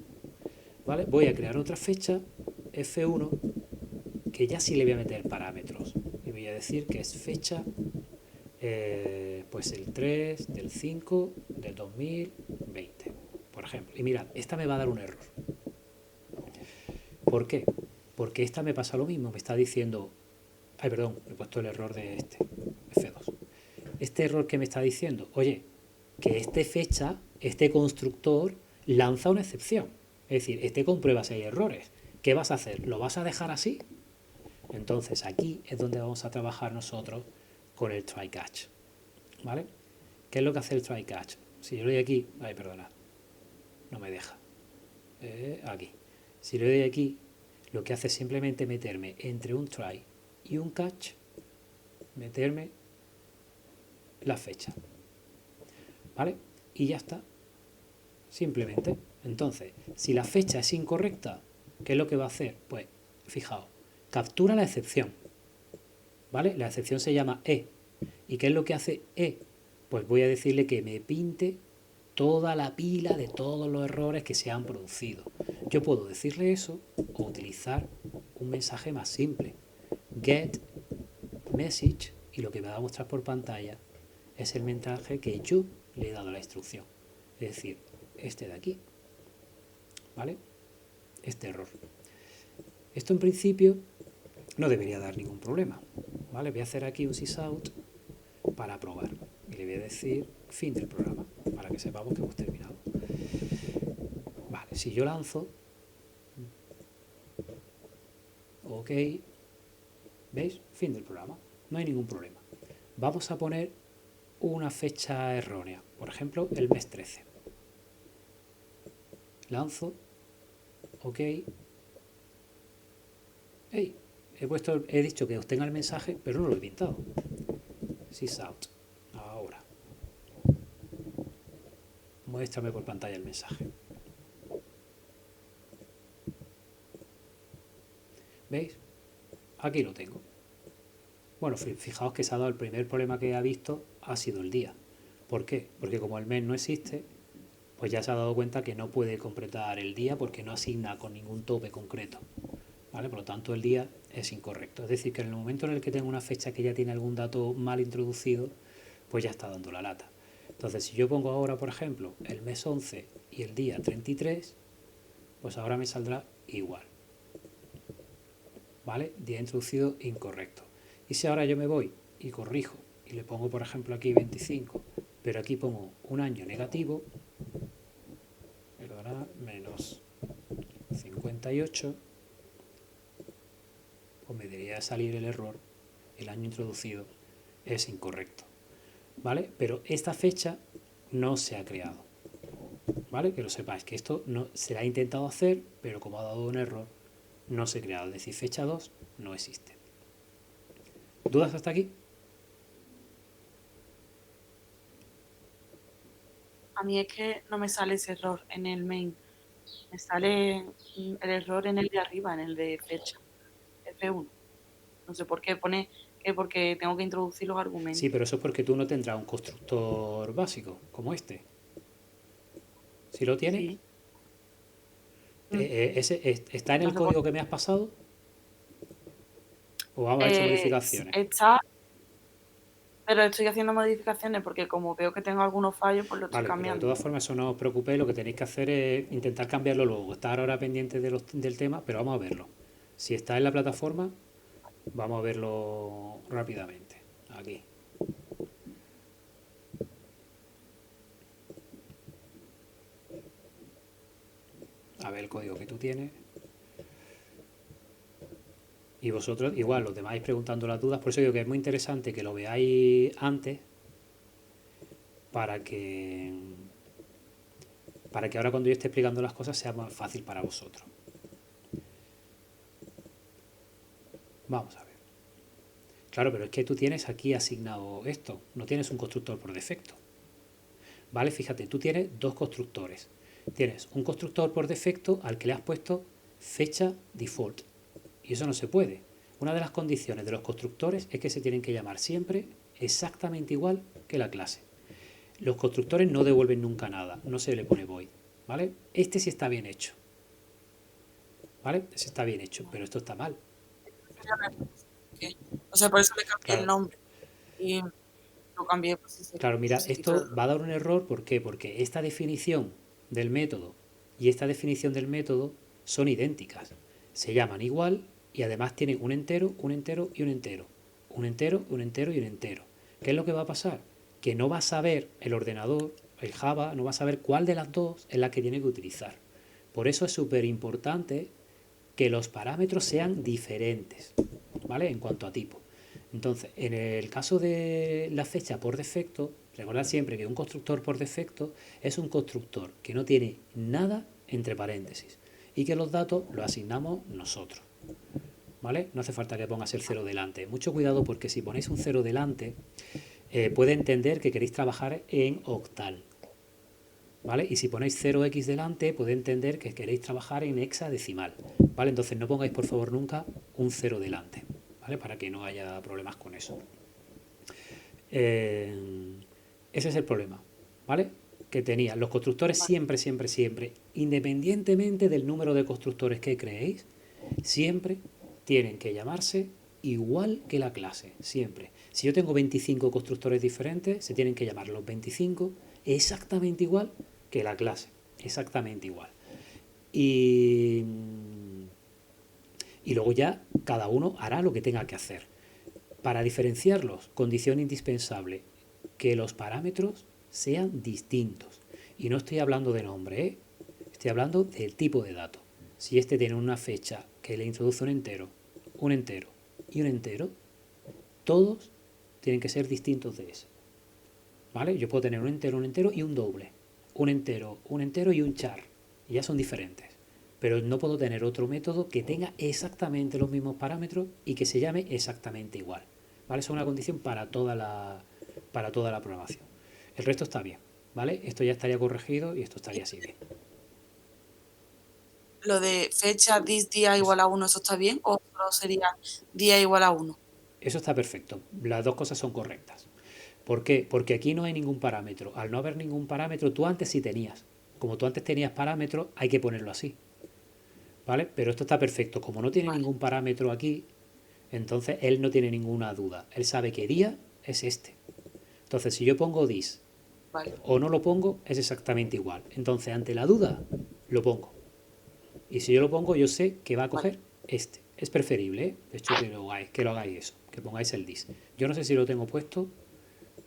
¿Vale? Voy a crear otra fecha, F1, que ya sí le voy a meter parámetros. Y voy a decir que es fecha, pues el 3 del 5 del 2020, por ejemplo. Y mirad, esta me va a dar un error. ¿Por qué? Porque esta me pasa lo mismo, me está diciendo... Ay, perdón, he puesto el error de este, F2. Este error que me está diciendo, oye, que esta fecha, este constructor, lanza una excepción. Es decir, este comprueba si hay errores. ¿Qué vas a hacer? ¿Lo vas a dejar así? Entonces aquí es donde vamos a trabajar nosotros con el try catch. ¿Vale? ¿Qué es lo que hace el try catch? Si yo le doy aquí, ay, perdonad, no me deja. Aquí. Si le doy aquí, lo que hace es simplemente meterme entre un try y un catch, meterme la fecha. ¿Vale? Y ya está. Simplemente. Entonces, si la fecha es incorrecta, ¿qué es lo que va a hacer? Pues, fijaos, captura la excepción. ¿Vale? La excepción se llama E. ¿Y qué es lo que hace E? Pues voy a decirle que me pinte toda la pila de todos los errores que se han producido. Yo puedo decirle eso o utilizar un mensaje más simple. Get message, y lo que me va a mostrar por pantalla es el mensaje que yo le he dado a la instrucción. Es decir, este de aquí. ¿Vale? Este error. Esto en principio no debería dar ningún problema. ¿Vale? Voy a hacer aquí un sysout para probar. Y le voy a decir fin del programa, para que sepamos que hemos terminado. Vale, si yo lanzo, ok, ¿veis? Fin del programa. No hay ningún problema. Vamos a poner una fecha errónea, por ejemplo, el mes 13. Lanzo, ok. Hey, he dicho que obtenga el mensaje, pero no lo he pintado. Sysout. Ahora. Muéstrame por pantalla el mensaje. ¿Veis? Aquí lo tengo. Bueno, fijaos que se ha dado el primer problema que ha visto, ha sido el día. ¿Por qué? Porque como el mes no existe, pues ya se ha dado cuenta que no puede completar el día porque no asigna con ningún tope concreto. ¿Vale? Por lo tanto, el día es incorrecto. Es decir, que en el momento en el que tengo una fecha que ya tiene algún dato mal introducido, pues ya está dando la lata. Entonces, si yo pongo ahora, por ejemplo, el mes 11 y el día 33, pues ahora me saldrá igual. ¿Vale? Día introducido incorrecto. Y si ahora yo me voy y corrijo y le pongo, por ejemplo, aquí 25, pero aquí pongo un año negativo, perdona, menos 58, pues me debería salir el error, el año introducido es incorrecto. ¿Vale? Pero esta fecha no se ha creado. ¿Vale? Que lo sepáis, que esto no se la ha intentado hacer, pero como ha dado un error, no se ha creado. Es decir, fecha 2 no existe. ¿Dudas hasta aquí? A mí es que no me sale ese error en el main. Me sale el error en el de arriba, en el de fecha. F1. No sé por qué pone que porque tengo que introducir los argumentos. Sí, pero eso es porque tú no tendrás un constructor básico como este. ¿Sí lo tienes? Sí. ¿Está en No el sé código que me has pasado? ¿O vamos a hecho modificaciones? Está, pero estoy haciendo modificaciones porque como veo que tengo algunos fallos, pues lo estoy Vale, pero de cambiando. todas formas eso no os preocupéis, lo que tenéis que hacer es intentar cambiarlo luego. Estar ahora pendiente del tema, pero vamos a verlo. Si está en la plataforma, vamos a verlo rápidamente. Aquí. A ver el código que tú tienes. Y vosotros, igual, los demás preguntando las dudas. Por eso digo que es muy interesante que lo veáis antes para que ahora cuando yo esté explicando las cosas sea más fácil para vosotros. Vamos a ver. Claro, pero es que tú tienes aquí asignado esto. No tienes un constructor por defecto. ¿Vale? Fíjate, tú tienes dos constructores. Tienes un constructor por defecto al que le has puesto fecha default. Y eso no se puede. Una de las condiciones de los constructores es que se tienen que llamar siempre exactamente igual que la clase. Los constructores no devuelven nunca nada, no se le pone void, ¿vale? Este sí está bien hecho, ¿vale? Ese está bien hecho, pero esto está mal. O sea, por eso le cambié Claro. el nombre. Y lo cambié, pues sí, sí, Claro, mira, sí, esto va a dar un error, ¿por qué? Porque esta definición del método y esta definición del método son idénticas. Se llaman igual y además tienen un entero, un entero y un entero. Un entero, un entero y un entero. ¿Qué es lo que va a pasar? Que no va a saber el ordenador, el Java, no va a saber cuál de las dos es la que tiene que utilizar. Por eso es súper importante que los parámetros sean diferentes, ¿vale? En cuanto a tipo. Entonces, en el caso de la fecha por defecto, recordad siempre que un constructor por defecto es un constructor que no tiene nada entre paréntesis y que los datos los asignamos nosotros, ¿vale? No hace falta que pongas el 0 delante. Mucho cuidado porque si ponéis un 0 delante, puede entender que queréis trabajar en octal, ¿vale? Y si ponéis 0x delante, puede entender que queréis trabajar en hexadecimal, ¿vale? Entonces no pongáis por favor nunca un 0 delante, ¿vale? Para que no haya problemas con eso. Ese es el problema, ¿vale? Que tenía los constructores siempre, siempre, siempre, independientemente del número de constructores que creéis, siempre tienen que llamarse igual que la clase, siempre. Si yo tengo 25 constructores diferentes, se tienen que llamar los 25 exactamente igual que la clase, exactamente igual. Y luego ya cada uno hará lo que tenga que hacer. Para diferenciarlos, condición indispensable, que los parámetros sean distintos. Y no estoy hablando de nombre, ¿eh? Estoy hablando del tipo de dato. Si este tiene una fecha que le introduce un entero y un entero, todos tienen que ser distintos de ese. ¿Vale? Yo puedo tener un entero y un doble. Un entero y un char. Y ya son diferentes. Pero no puedo tener otro método que tenga exactamente los mismos parámetros y que se llame exactamente igual. ¿Vale? Eso es una condición para toda la programación. El resto está bien, ¿vale? Esto ya estaría corregido y esto estaría así bien. Lo de fecha, this día igual a 1, ¿eso está bien? ¿O solo sería día igual a 1? Eso está perfecto. Las dos cosas son correctas. ¿Por qué? Porque aquí no hay ningún parámetro. Al no haber ningún parámetro, tú antes sí tenías. Como tú antes tenías parámetros, hay que ponerlo así. ¿Vale? Pero esto está perfecto. Como no tiene ningún parámetro aquí, entonces él no tiene ninguna duda. Él sabe que día es este. Entonces, si yo pongo this o no lo pongo, es exactamente igual. Entonces, ante la duda, lo pongo. Y si yo lo pongo, yo sé que va a coger este. Es preferible, ¿eh? De hecho, que lo hagáis eso, que pongáis el this. Yo no sé si lo tengo puesto,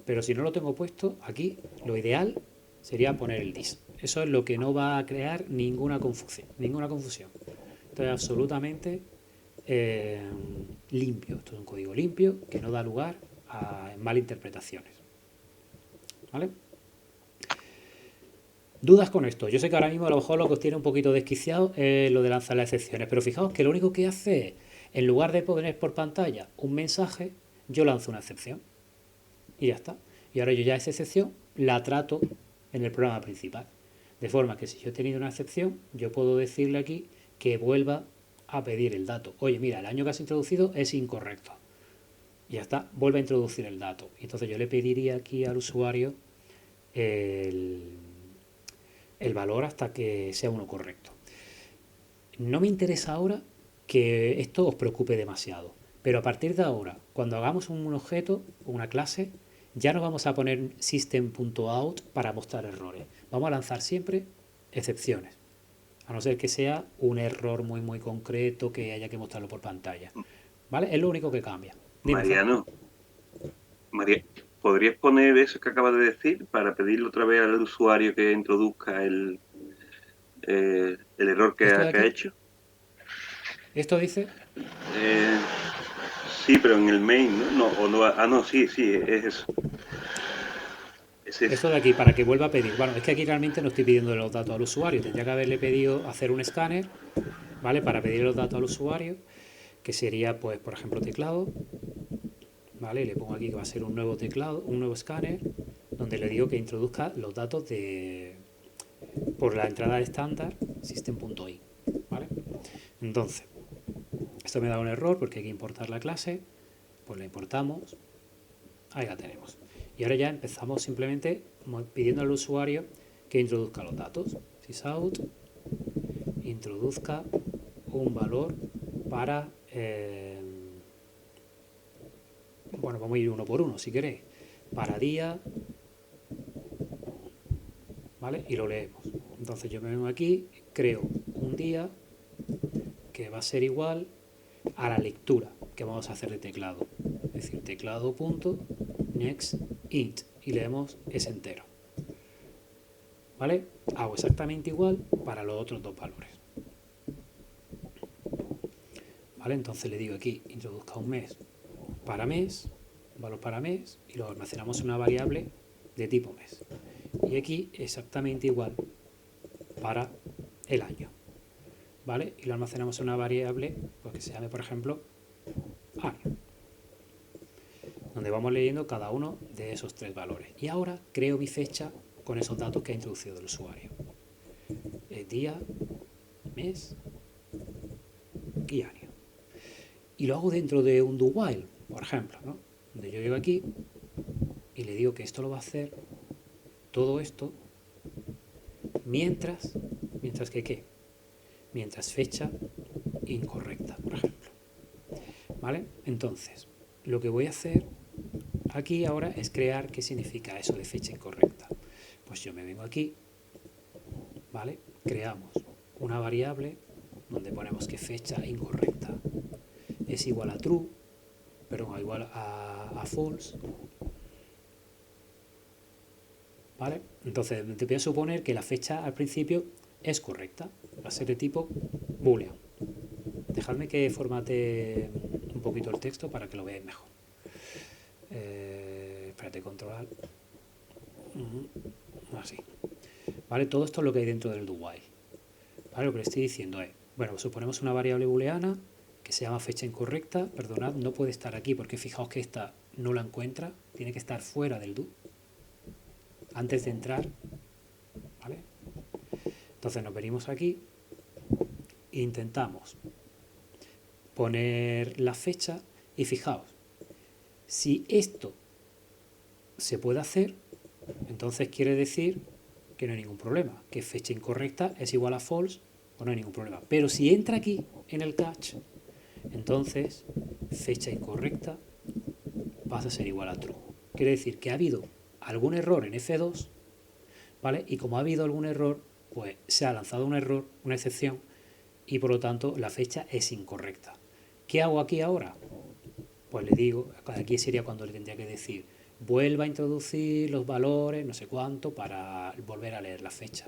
pero si no lo tengo puesto, aquí lo ideal sería poner el this. Eso es lo que no va a crear ninguna confusión. Esto es absolutamente limpio. Esto es un código limpio que no da lugar a malinterpretaciones. ¿Vale? Dudas con esto. Yo sé que ahora mismo a lo mejor lo que os tiene un poquito desquiciado es lo de lanzar las excepciones, pero fijaos que lo único que hace es, en lugar de poner por pantalla un mensaje, yo lanzo una excepción. Y ya está. Y ahora yo ya esa excepción la trato en el programa principal. De forma que si yo he tenido una excepción, yo puedo decirle aquí que vuelva a pedir el dato. Oye, mira, el año que has introducido es incorrecto. Y ya está, vuelve a introducir el dato. Y entonces yo le pediría aquí al usuario el valor hasta que sea uno correcto. No me interesa ahora que esto os preocupe demasiado, pero a partir de ahora, cuando hagamos un objeto, una clase, ya no vamos a poner system.out para mostrar errores. Vamos a lanzar siempre excepciones, a no ser que sea un error muy muy concreto que haya que mostrarlo por pantalla. ¿Vale? Es lo único que cambia. Dime, Mariano, ¿podrías poner eso que acabas de decir para pedirle otra vez al usuario que introduzca el error que ha hecho? ¿Esto dice? Sí, pero en el main, ¿no? Sí, es eso. Esto de aquí, para que vuelva a pedir. Bueno, es que aquí realmente no estoy pidiendo los datos al usuario. Tendría que haberle pedido hacer un escáner, ¿vale? Para pedir los datos al usuario, que sería, pues, por ejemplo, teclado. ¿Vale? Le pongo aquí que va a ser un nuevo teclado, un nuevo escáner, donde le digo que introduzca los datos por la entrada estándar system.in, ¿vale? Entonces, esto me da un error porque hay que importar la clase, pues la importamos, Ahí la tenemos. Y ahora ya empezamos simplemente pidiendo al usuario que introduzca los datos. Sysout introduzca un valor para... bueno, vamos a ir uno por uno si queréis. Para día, ¿vale? Y lo leemos. Entonces yo me vengo aquí, creo un día que va a ser igual a la lectura que vamos a hacer de teclado. Es decir, teclado.nextInt y leemos ese entero. ¿Vale? Hago exactamente igual para los otros dos valores. ¿Vale? Entonces le digo aquí, introduzca un mes, un valor para mes, y lo almacenamos en una variable de tipo mes. Y aquí exactamente igual para el año. ¿Vale? Y lo almacenamos en una variable pues, que se llame, por ejemplo, año, donde vamos leyendo cada uno de esos tres valores. Y ahora creo mi fecha con esos datos que ha introducido el usuario. Día, mes y año. Y lo hago dentro de un do while, por ejemplo, ¿no? Donde yo llego aquí y le digo que esto lo va a hacer todo esto mientras que ¿qué? Mientras fecha incorrecta, por ejemplo. ¿Vale? Entonces, lo que voy a hacer aquí ahora es crear qué significa eso de fecha incorrecta. Pues yo me vengo aquí, ¿vale? Creamos una variable donde ponemos que fecha incorrecta es igual a true, pero igual a false. ¿Vale? Entonces te voy a suponer que la fecha al principio es correcta, va a ser de tipo boolean. Dejadme que formate un poquito el texto para que lo veáis mejor. Espérate, controlar. Así. ¿Vale? Todo esto es lo que hay dentro del do while. ¿Vale? Lo que le estoy diciendo es, bueno, suponemos una variable booleana que se llama fecha incorrecta. Perdonad, no puede estar aquí porque fijaos que esta no la encuentra, tiene que estar fuera del do antes de entrar. ¿Vale? Entonces nos venimos aquí e intentamos poner la fecha y fijaos, si esto se puede hacer, entonces quiere decir que no hay ningún problema, que fecha incorrecta es igual a false, pues no hay ningún problema. Pero si entra aquí en el catch, entonces fecha incorrecta pasa a ser igual a true. Quiere decir que ha habido algún error en F2, ¿vale? Y como ha habido algún error, pues se ha lanzado un error, una excepción, y por lo tanto la fecha es incorrecta. ¿Qué hago aquí ahora? Pues le digo, aquí sería cuando le tendría que decir, vuelva a introducir los valores, no sé cuánto, para volver a leer la fecha.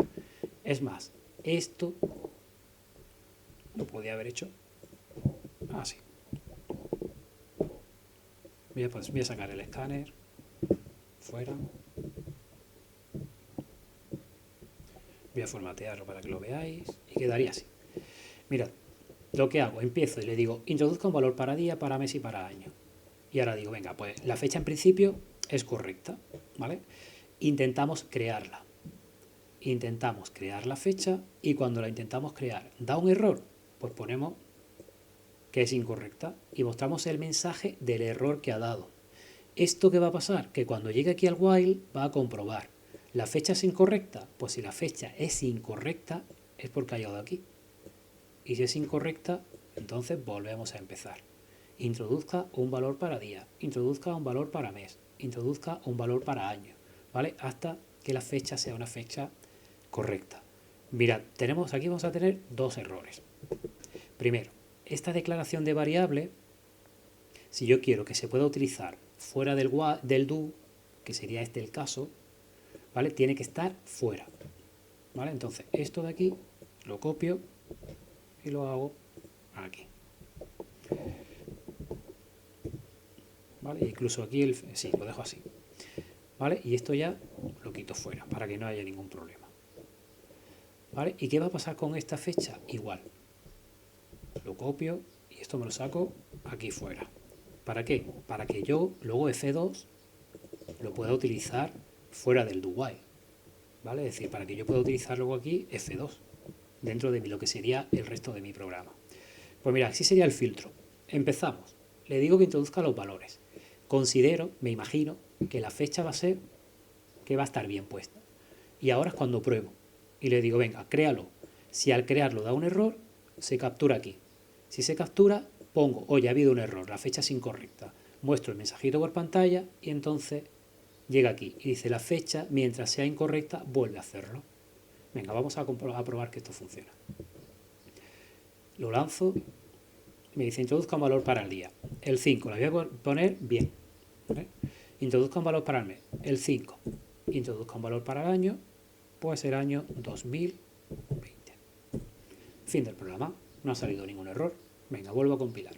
Es más, esto lo podía haber hecho así. Voy a sacar el escáner, fuera. Voy a formatearlo para que lo veáis y quedaría así. Mirad, lo que hago, empiezo y le digo, introduzca un valor para día, para mes y para año. Y ahora digo, venga, pues la fecha en principio es correcta, ¿vale? Intentamos crearla. Intentamos crear la fecha y cuando la intentamos crear da un error, pues ponemos que es incorrecta y mostramos el mensaje del error que ha dado. ¿Esto qué va a pasar? Que cuando llegue aquí al while va a comprobar. ¿La fecha es incorrecta? Pues si la fecha es incorrecta es porque ha llegado aquí. Y si es incorrecta, entonces volvemos a empezar. Introduzca un valor para día, introduzca un valor para mes, introduzca un valor para año, ¿vale? Hasta que la fecha sea una fecha correcta. Mirad, aquí vamos a tener dos errores. Primero, esta declaración de variable, si yo quiero que se pueda utilizar fuera del do, que sería este el caso, ¿vale? Tiene que estar fuera, ¿vale? Entonces, esto de aquí lo copio y lo hago aquí. ¿Vale? Incluso aquí, sí, lo dejo así. ¿Vale? Y esto ya lo quito fuera para que no haya ningún problema. ¿Vale? ¿Y qué va a pasar con esta fecha? Igual. Lo copio y esto me lo saco aquí fuera. ¿Para qué? Para que yo luego F2 lo pueda utilizar fuera del do while. ¿Vale? Es decir, para que yo pueda utilizar luego aquí F2 dentro de lo que sería el resto de mi programa. Pues mira, así sería el filtro. Empezamos. Le digo que introduzca los valores. considero, me imagino, que la fecha va a ser que va a estar bien puesta. Y ahora es cuando pruebo. Y le digo, venga, créalo. Si al crearlo da un error, se captura aquí. Si se captura, pongo, oye, ha habido un error, la fecha es incorrecta. Muestro el mensajito por pantalla y entonces llega aquí y dice la fecha, mientras sea incorrecta, vuelve a hacerlo. Venga, vamos a probar que esto funciona. Lo lanzo, me dice introduzca un valor para el día. El 5, lo voy a poner bien. ¿Vale? Introduzca un valor para el mes. El 5. Introduzca un valor para el año, pues el año 2020. Fin del programa. No ha salido ningún error. Venga, vuelvo a compilar.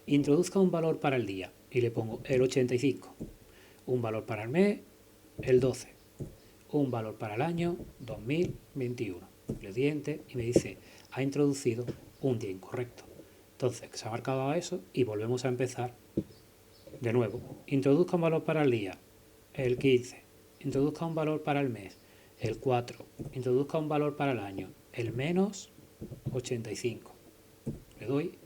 Introduzca un valor para el día y le pongo el 85. Un valor para el mes, el 12. Un valor para el año 2021. Le di enter y me dice, ha introducido un día incorrecto. Entonces, se ha marcado eso y volvemos a empezar de nuevo. Introduzca un valor para el día, el 15. Introduzca un valor para el mes, el 4. Introduzca un valor para el año, el menos 85. Le doy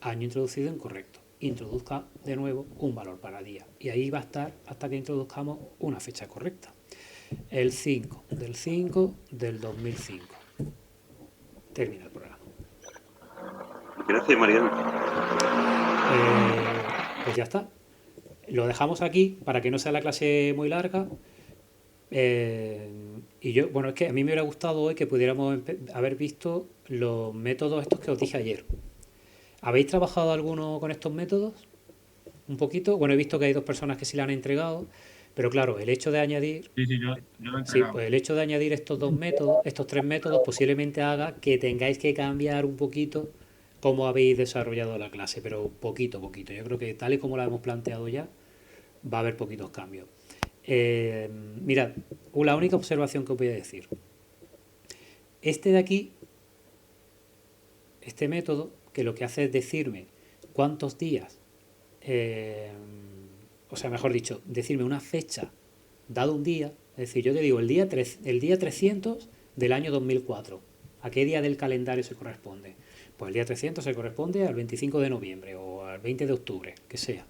año introducido incorrecto. Introduzca de nuevo un valor para día. Y ahí va a estar hasta que introduzcamos una fecha correcta. El 5 del 5 del 2005. Termina el programa. Gracias, Mariano. Pues ya está. Lo dejamos aquí para que no sea la clase muy larga. Y yo, bueno, es que a mí me hubiera gustado hoy que pudiéramos haber visto los métodos estos que os dije ayer. ¿Habéis trabajado alguno con estos métodos? Un poquito. Bueno, he visto que hay 2 personas que sí la han entregado, pero claro, el hecho de añadir... Sí, yo lo he Sí, entregado. pues el hecho de añadir estos 2 métodos, estos 3 métodos, posiblemente haga que tengáis que cambiar un poquito cómo habéis desarrollado la clase, pero poquito. Yo creo que tal y como la hemos planteado ya, va a haber poquitos cambios. Mirad, la única observación que os voy a decir. Este de aquí, este método, que lo que hace es decirme cuántos días, o sea, mejor dicho, decirme una fecha dado un día, es decir, yo te digo el día 300 del año 2004. ¿A qué día del calendario se corresponde? Pues el día 300 se corresponde al 25 de noviembre o al 20 de octubre, que sea.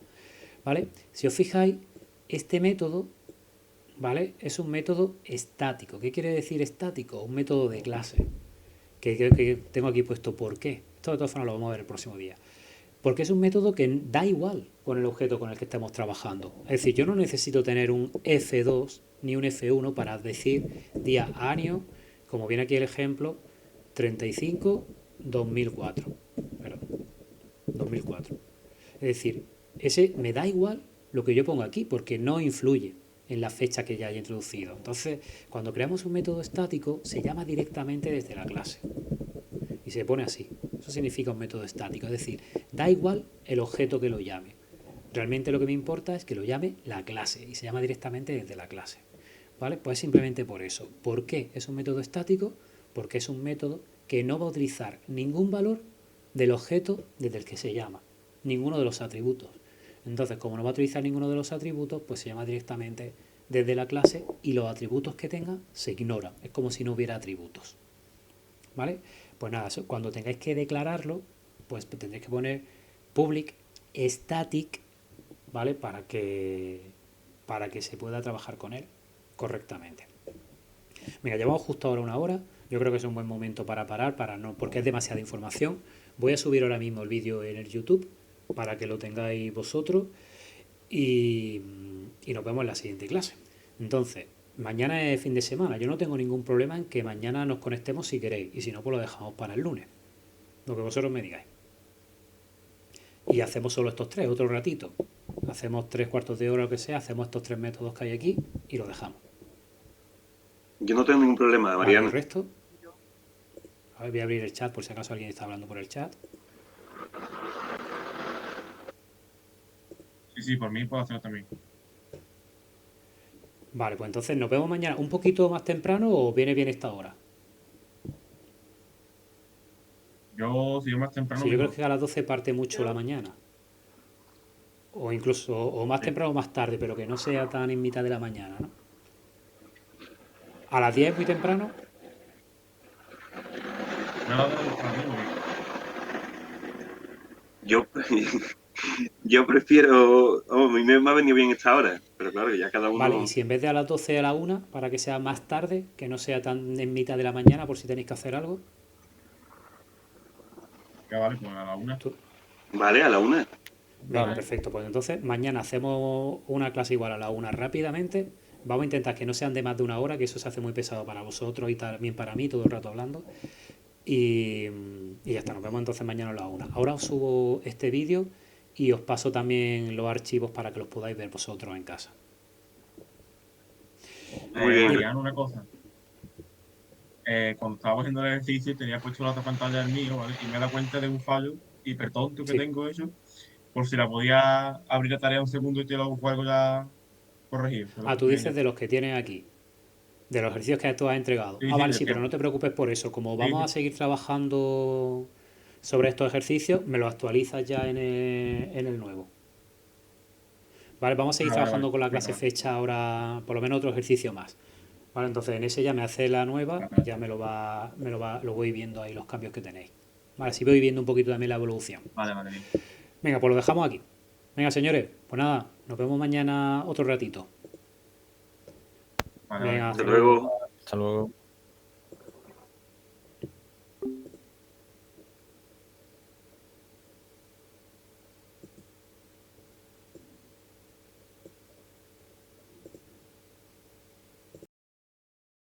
¿Vale? Si os fijáis, este método, ¿vale? Es un método estático. ¿Qué quiere decir estático? Un método de clase. Que tengo aquí puesto por qué. Esto de todas formas lo vamos a ver el próximo día. Porque es un método que da igual con el objeto con el que estemos trabajando. Es decir, yo no necesito tener un F2 ni un F1 para decir día, año, como viene aquí el ejemplo, 35-2004. Perdón, 2004. Es decir, ese me da igual lo que yo pongo aquí, porque no influye en la fecha que ya haya introducido. Entonces, cuando creamos un método estático, se llama directamente desde la clase. Y se pone así. Eso significa un método estático. Es decir, da igual el objeto que lo llame. Realmente lo que me importa es que lo llame la clase. Y se llama directamente desde la clase. ¿Vale? Pues simplemente por eso. ¿Por qué es un método estático? Porque es un método que no va a utilizar ningún valor del objeto desde el que se llama. Ninguno de los atributos. Entonces, como no va a utilizar ninguno de los atributos, pues se llama directamente desde la clase y los atributos que tenga se ignoran. Es como si no hubiera atributos. ¿Vale? Pues nada, cuando tengáis que declararlo, pues tendréis que poner public static, ¿vale? Para que se pueda trabajar con él correctamente. Mira, llevamos justo ahora 1 hora. Yo creo que es un buen momento para parar, porque es demasiada información. Voy a subir ahora mismo el vídeo en el YouTube para que lo tengáis vosotros y nos vemos en la siguiente clase. Entonces, mañana es fin de semana. Yo no tengo ningún problema en que mañana nos conectemos si queréis. Y si no, pues lo dejamos para el lunes. Lo que vosotros me digáis. Y hacemos solo estos 3, otro ratito. Hacemos 3/4 de hora o lo que sea. Hacemos estos 3 métodos que hay aquí y lo dejamos. Yo no tengo ningún problema, Vale, Mariano. el resto. A ver, voy a abrir el chat por si acaso alguien está hablando por el chat. Sí, por mí puedo hacerlo también. Vale, pues entonces nos vemos mañana un poquito más temprano o viene bien esta hora. Si yo más temprano. Sí, yo creo que a las 12 parte mucho la mañana. O incluso, o más temprano o más tarde, pero que no sea tan en mitad de la mañana, ¿no? ¿A las 10 muy temprano? Me ha dado el camino. Yo, Yo prefiero... a mí me ha venido bien esta hora, pero claro, que ya cada uno... Vale, y si en vez de a las 12 a la 1, para que sea más tarde, que no sea tan en mitad de la mañana por si tenéis que hacer algo. Que vale, pues a la 1. Tú- Vale, a la 1. Venga, Vale. perfecto. Pues entonces mañana hacemos una clase igual a la 1 rápidamente. Vamos a intentar que no sean de más de una hora, que eso se hace muy pesado para vosotros y también para mí, todo el rato hablando. Y ya está, nos vemos entonces mañana a la 1. Ahora os subo este vídeo y os paso también los archivos para que los podáis ver vosotros en casa. Muy bien. Mariano, una cosa. Cuando estaba haciendo el ejercicio tenía puesto la otra pantalla del mío, ¿vale? Y me he dado cuenta de un fallo hipertonto que Sí. tengo hecho. Por si la podía abrir la tarea un segundo y te lo juego ya corregido. Tú dices de los que tienes aquí, de los ejercicios que tú has entregado. Sí, Vale, sí, sí, pero no te preocupes por eso. Como vamos sí. a seguir trabajando sobre estos ejercicios, me lo actualizas ya en el nuevo. Vale, vamos a seguir Vale, trabajando vale. con la clase Venga. fecha ahora, por lo menos otro ejercicio más. Vale, entonces en ese ya me hace la nueva y ya lo voy viendo ahí los cambios que tenéis. Vale, así voy viendo un poquito también la evolución. Vale, bien. Venga, pues lo dejamos aquí. Venga, señores, pues nada, nos vemos mañana otro ratito. Vale, Venga, Hasta luego. Hasta luego.